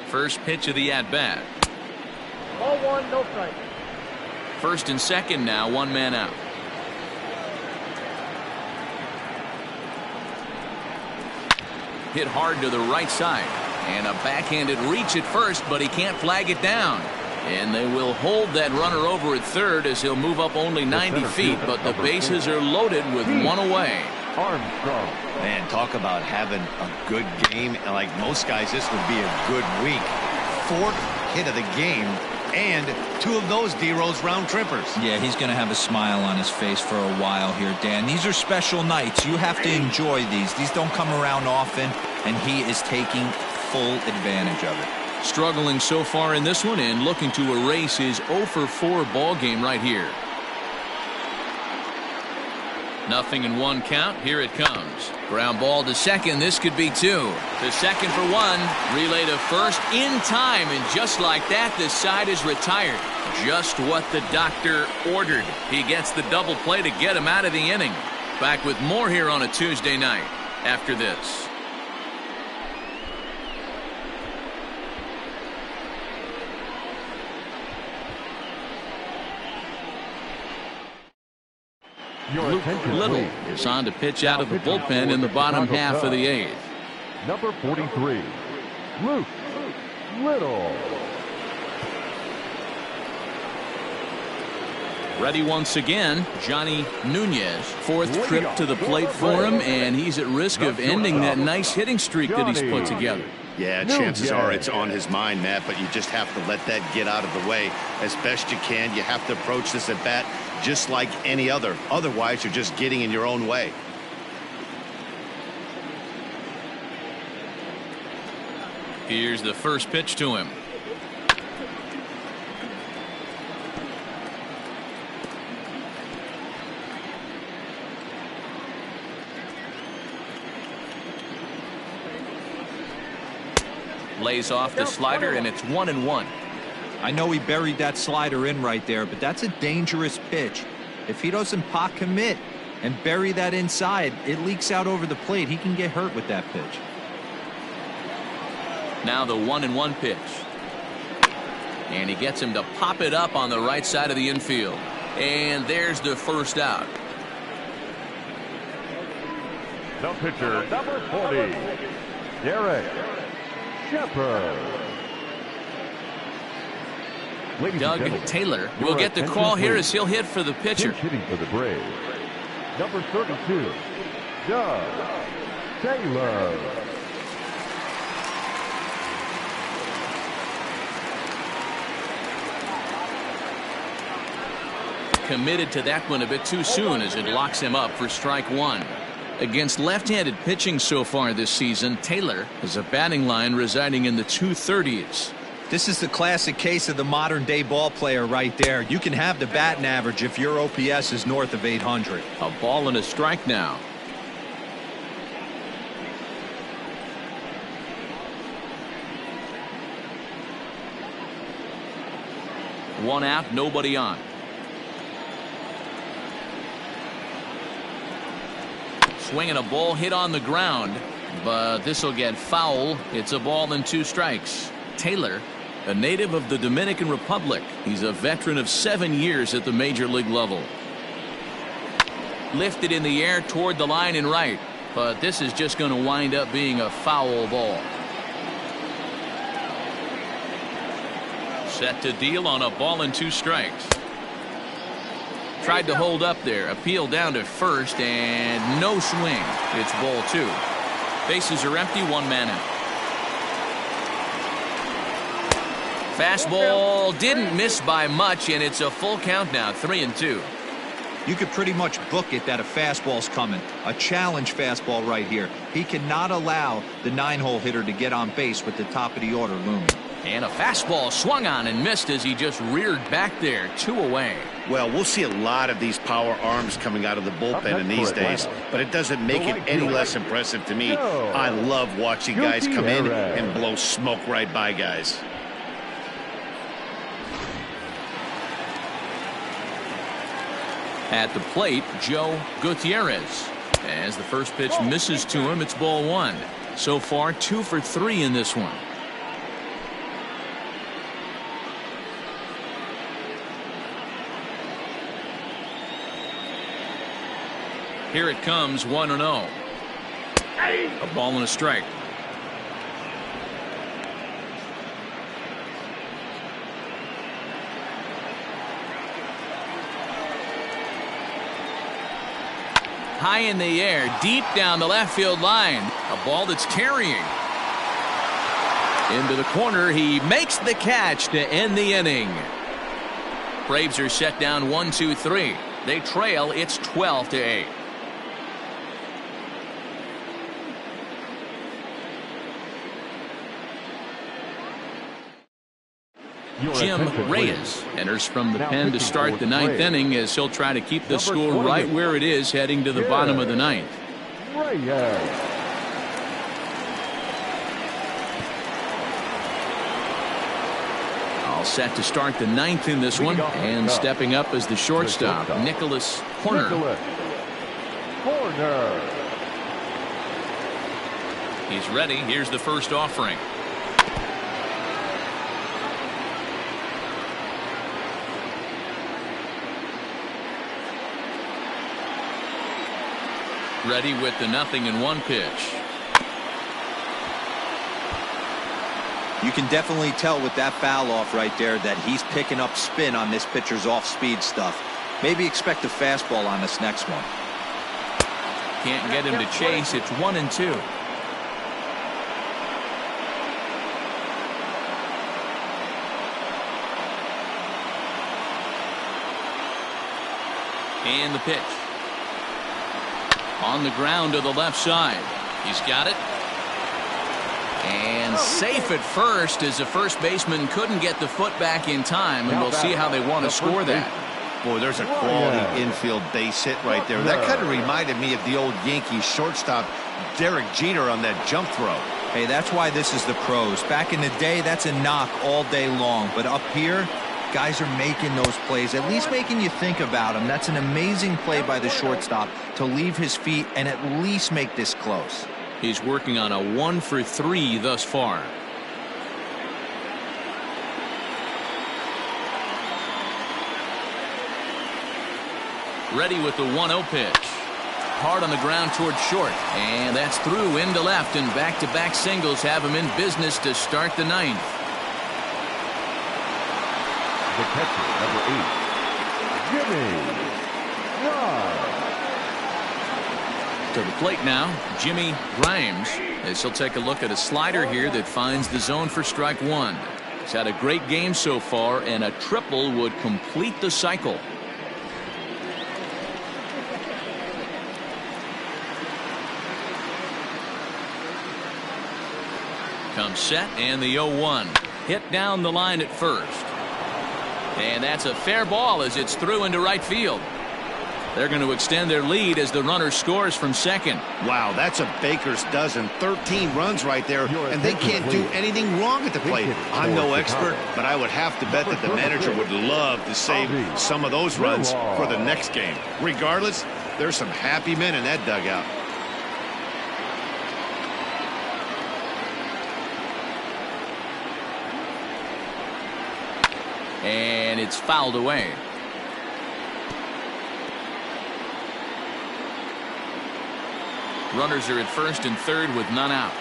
Speaker 1: First pitch of the at-bat.
Speaker 4: Ball 1, no strike.
Speaker 1: First and second now, 1 man out. Hit hard to the right side, and a backhanded reach at first, but he can't flag it down. And they will hold that runner over at third as he'll move up only 90 feet, but the bases are loaded with 1 away.
Speaker 5: Armstrong.
Speaker 2: Man, talk about having a good game. And like most guys, this would be a good week. 4th hit of the game, and 2 of those D-Rose round trippers.
Speaker 3: Yeah, he's going to have a smile on his face for a while here, Dan. These are special nights. You have to enjoy these. These don't come around often, and he is taking full advantage of it.
Speaker 1: Struggling so far in this one and looking to erase his 0 for 4 ball game right here. 0-1 count. Here it comes. Ground ball to second. This could be 2. To second for 1. Relay to first in time. And just like that, the side is retired. Just what the doctor ordered. He gets the double play to get him out of the inning. Back with more here on a Tuesday night after this. Luke Little is on to pitch out of the bullpen in the bottom half of the 8th.
Speaker 5: Number 43, Luke Little.
Speaker 1: Ready once again, Johnny Nunez. 4th trip to the plate for him, and he's at risk of ending that nice hitting streak that he's put together.
Speaker 2: Yeah, chances are it's on his mind, Matt, but you just have to let that get out of the way as best you can. You have to approach this at bat just like any other. Otherwise, you're just getting in your own way.
Speaker 1: Here's the first pitch to him. Lays off the slider, and it's 1-1.
Speaker 3: I know he buried that slider in right there, but that's a dangerous pitch. If he doesn't pot commit and bury that inside, it leaks out over the plate. He can get hurt with that pitch.
Speaker 1: Now the 1-1 pitch. And he gets him to pop it up on the right side of the infield. And there's the first out.
Speaker 5: The pitcher, number 40, Derek Shepherd.
Speaker 1: Doug Taylor will get the call here as he'll hit for the pitcher.
Speaker 5: Hitting for the Braves, number 32, Doug Taylor.
Speaker 1: Committed to that one a bit too soon as it locks him up for strike 1. Against left-handed pitching so far this season, Taylor has a batting line residing in the 230s.
Speaker 3: This is the classic case of the modern-day ball player right there. You can have the batting average if your OPS is north of 800.
Speaker 1: A ball and a strike now. One out, nobody on. Swinging a ball hit on the ground, but this will get foul. It's a ball and 2 strikes. Taylor, a native of the Dominican Republic. He's a veteran of 7 years at the major league level. Lifted in the air toward the line and right, but this is just going to wind up being a foul ball. Set to deal on a ball and 2 strikes. Tried to hold up there. Appeal down to first, and no swing. It's ball 2. Bases are empty, 1 man out. Fastball didn't miss by much, and it's a full count now, 3-2.
Speaker 3: You could pretty much book it that a fastball's coming. A challenge fastball right here. He cannot allow the 9-hole hitter to get on base with the top of the order looming.
Speaker 1: And a fastball swung on and missed as he just reared back there, 2 away.
Speaker 2: Well, we'll see a lot of these power arms coming out of the bullpen in these days, but it doesn't make it any less impressive to me. I love watching guys come in and blow smoke right by guys.
Speaker 1: At the plate, Joe Gutierrez. As the first pitch misses to him, it's ball 1. So far, 2 for 3 in this one. Here it comes, 1-0. A ball and a strike. High in the air, deep down the left field line. A ball that's carrying. Into the corner, he makes the catch to end the inning. Braves are set down 1-2-3. They trail, it's 12-8. Jim Reyes enters from the pen to start the ninth inning as he'll try to keep the score right where it is heading to the bottom of the ninth. All set to start the ninth in this one, and stepping up as the shortstop, Nicholas Horner. He's ready. Here's the first offering. Ready with the 0-1 pitch.
Speaker 3: You can definitely tell with that foul off right there that he's picking up spin on this pitcher's off-speed stuff. Maybe expect a fastball on this next one.
Speaker 1: Can't get him to chase. It's 1-2. And the pitch. On the ground to the left side. He's got it. And safe at first as the first baseman couldn't get the foot back in time, and we'll see how they want to score that.
Speaker 2: Boy, there's a quality infield base hit right there. That kind of reminded me of the old Yankees shortstop Derek Jeter on that jump throw.
Speaker 3: Hey, that's why this is the pros. Back in the day, that's a knock all day long. But up here, guys are making those plays, at least making you think about them. That's an amazing play by the shortstop to leave his feet and at least make this close.
Speaker 1: He's working on a 1-for-3 thus far. Ready with the 1-0 pitch. Hard on the ground towards short, and that's through into left, and back-to-back singles have him in business to start the ninth.
Speaker 5: The catcher, number 8, Jimmy Grimes.
Speaker 1: To the plate now, Jimmy Grimes, as he'll take a look at a slider here that finds the zone for strike one. He's had a great game so far, and a triple would complete the cycle. Comes set, and the 0-1. Hit down the line at first. And that's a fair ball as it's through into right field. They're going to extend their lead as the runner scores from second.
Speaker 2: Wow, that's a baker's dozen. 13 runs right there, and they can't do anything wrong at the plate. I'm no expert, but I would have to bet that the manager would love to save some of those runs for the next game. Regardless, there's some happy men in that dugout.
Speaker 1: And it's fouled away. Runners are at first and third with none out.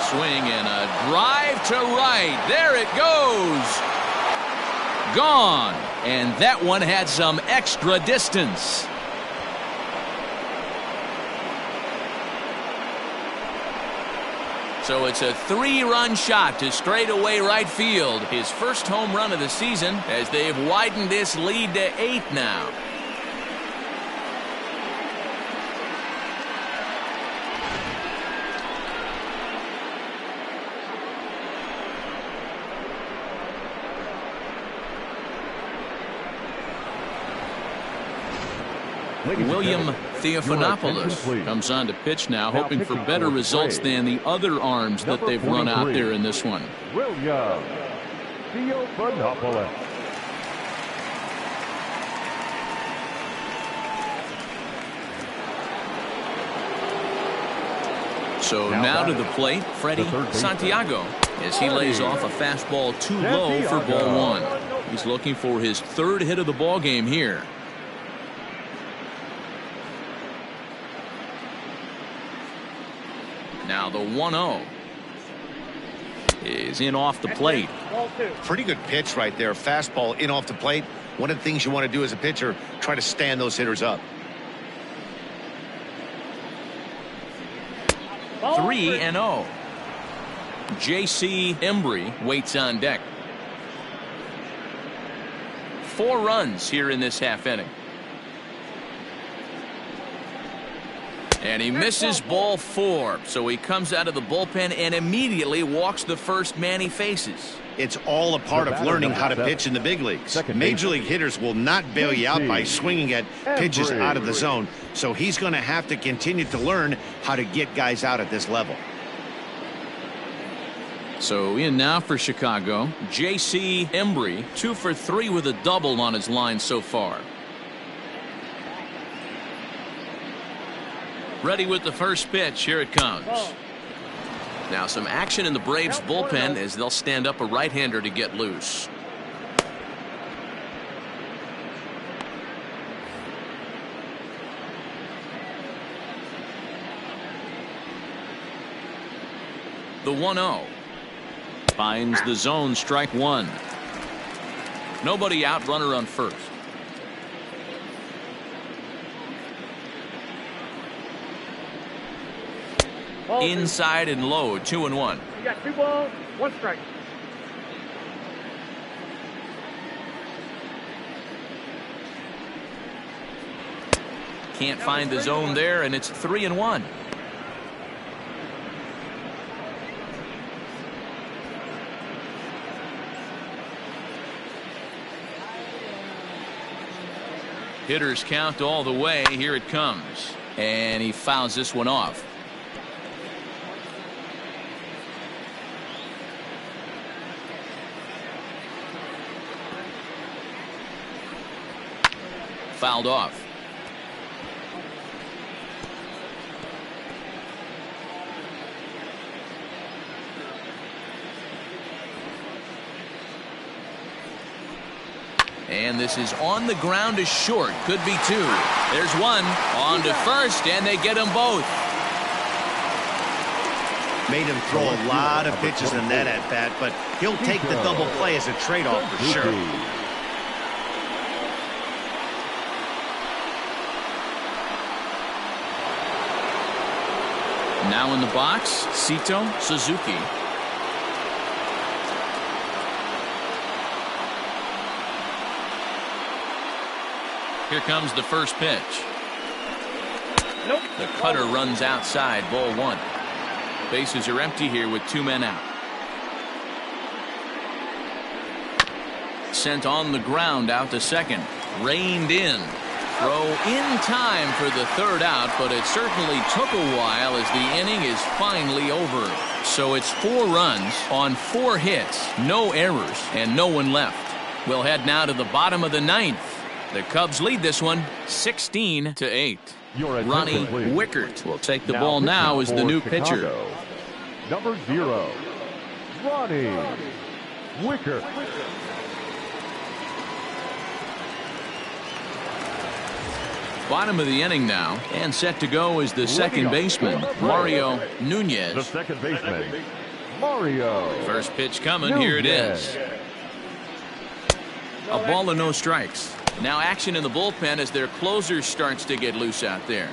Speaker 1: Swing and a drive to right. There it goes. Gone. And that one had some extra distance. So it's a 3-run shot to straightaway right field. His first home run of the season as they've widened this lead to 8 now. William Theophanopoulos comes on to pitch now, hoping for better results than the other arms that they've run out there in this one.
Speaker 5: William Theophanopoulos.
Speaker 1: So now to the plate, Freddie Santiago, as he lays off a fastball too low for ball one. He's looking for his third hit of the ball game here. Now the 1-0 is in off the plate.
Speaker 2: Pretty good pitch right there. Fastball in off the plate. One of the things you want to do as a pitcher, try to stand those hitters up.
Speaker 1: 3-0. J.C. Embry waits on deck. 4 runs here in this half inning. And he misses ball 4. So he comes out of the bullpen and immediately walks the first man he faces.
Speaker 2: It's all a part of learning how to pitch in the big leagues. Major league hitters will not bail you out by swinging at pitches out of the zone. So he's going to have to continue to learn how to get guys out at this level.
Speaker 1: So in now for Chicago, J.C. Embry, 2 for 3 with a double on his line so far. Ready with the first pitch. Here it comes. Now some action in the Braves bullpen as they'll stand up a right-hander to get loose. The 1-0. Finds the zone, strike 1. Nobody out, runner on first. Inside and low, 2-1.
Speaker 4: You got 2 balls, 1 strike.
Speaker 1: Can't find the zone there, and it's 3-1. Hitters count all the way. Here it comes. And he fouls this one off. Fouled off. And this is on the ground to short. Could be 2. There's 1. On to first, and they get them both.
Speaker 2: Made him throw a lot of pitches in that at bat, but he'll take the double play as a trade-off for sure.
Speaker 1: Now in the box, Sito Suzuki. Here comes the first pitch.
Speaker 4: Nope.
Speaker 1: The cutter runs outside, ball 1. Bases are empty here with 2 men out. Sent on the ground out to second. Reined in. Throw in time for the 3rd out, but it certainly took a while as the inning is finally over. So it's 4 runs on 4 hits, no errors, and no one left. We'll head now to the bottom of the 9th. The Cubs lead this one 16-8. Ronnie Wickert will take the ball now as the new pitcher.
Speaker 5: Number 0, Ronnie Wickert.
Speaker 1: Bottom of the inning now, and set to go is the second baseman, Mario Nunez.
Speaker 5: The second baseman, Mario.
Speaker 1: First pitch coming. Here it is. A ball and no strikes. Now action in the bullpen as their closer starts to get loose out there.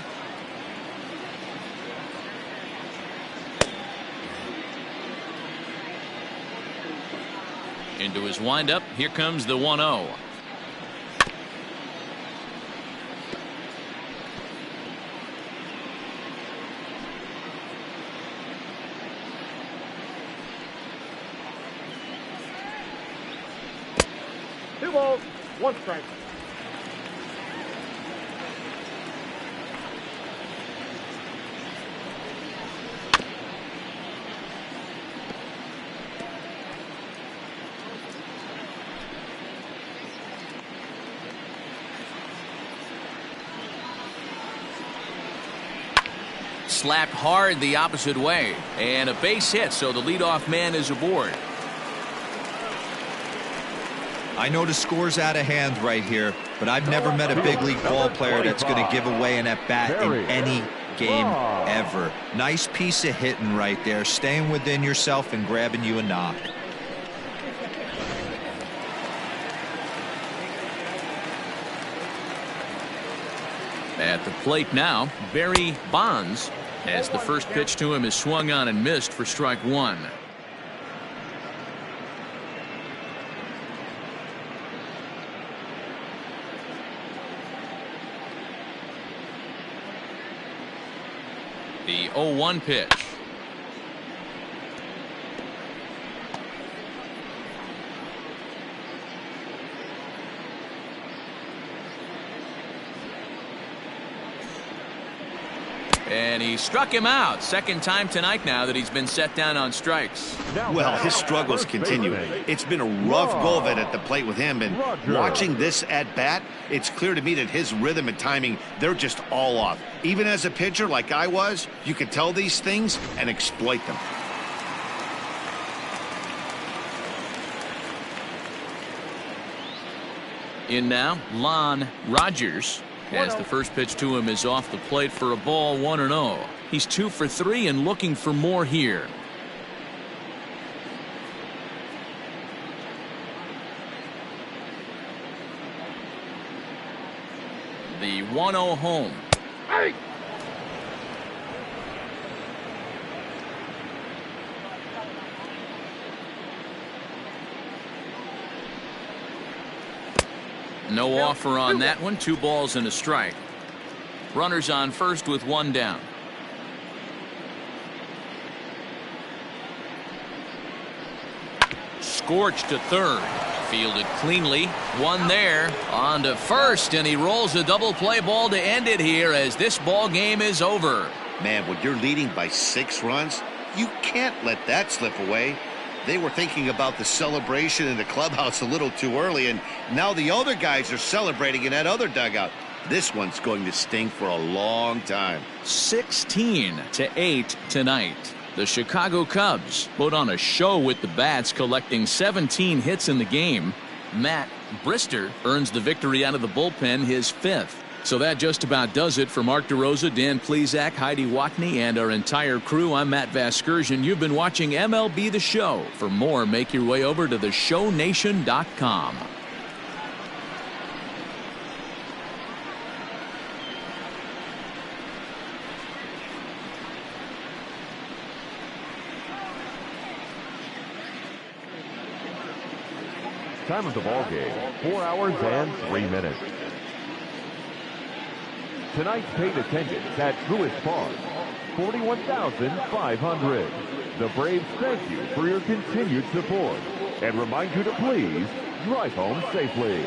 Speaker 1: Into his windup. Here comes the 1-0.
Speaker 4: Two balls, 1 strike.
Speaker 1: Slapped hard the opposite way, and a base hit, so the leadoff man is aboard.
Speaker 3: I know the score's out of hand right here, but I've never met a big league ball player that's going to give away an at-bat in any game ever. Nice piece of hitting right there, staying within yourself and grabbing you a knock.
Speaker 1: At the plate now, Barry Bonds, as the first pitch to him is swung on and missed for strike 1. The 0-1 pitch. And he struck him out. Second time tonight now that he's been set down on strikes.
Speaker 2: Well, his struggles continue. It's been a rough go of it at the plate with him, and watching this at bat, it's clear to me that his rhythm and timing, they're just all off. Even as a pitcher like I was, you could tell these things and exploit them.
Speaker 1: In now, Lon Rogers, as the first pitch to him is off the plate for a ball, 1-0. He's 2 for 3 and looking for more here. The 1-0 home.
Speaker 4: Hey!
Speaker 1: No offer on that one. 2 balls and a strike. Runners on first with 1 down. Scorched to third. Fielded cleanly. 1 there. On to first, and he rolls a double play ball to end it here as this ball game is over.
Speaker 2: Man, when you're leading by 6 runs, you can't let that slip away. They were thinking about the celebration in the clubhouse a little too early, and now the other guys are celebrating in that other dugout. This one's going to sting for a long time.
Speaker 1: 16-8 tonight. The Chicago Cubs put on a show with the bats, collecting 17 hits in the game. Matt Brister earns the victory out of the bullpen, his 5th. So that just about does it for Mark DeRosa, Dan Plesac, Heidi Watney, and our entire crew. I'm Matt Vasgersian. You've been watching MLB The Show. For more, make your way over to theshownation.com.
Speaker 5: Time of the ball game, 4 hours and 3 minutes. Tonight's paid attendance at Truist Park, 41,500. The Braves thank you for your continued support and remind you to please drive home safely.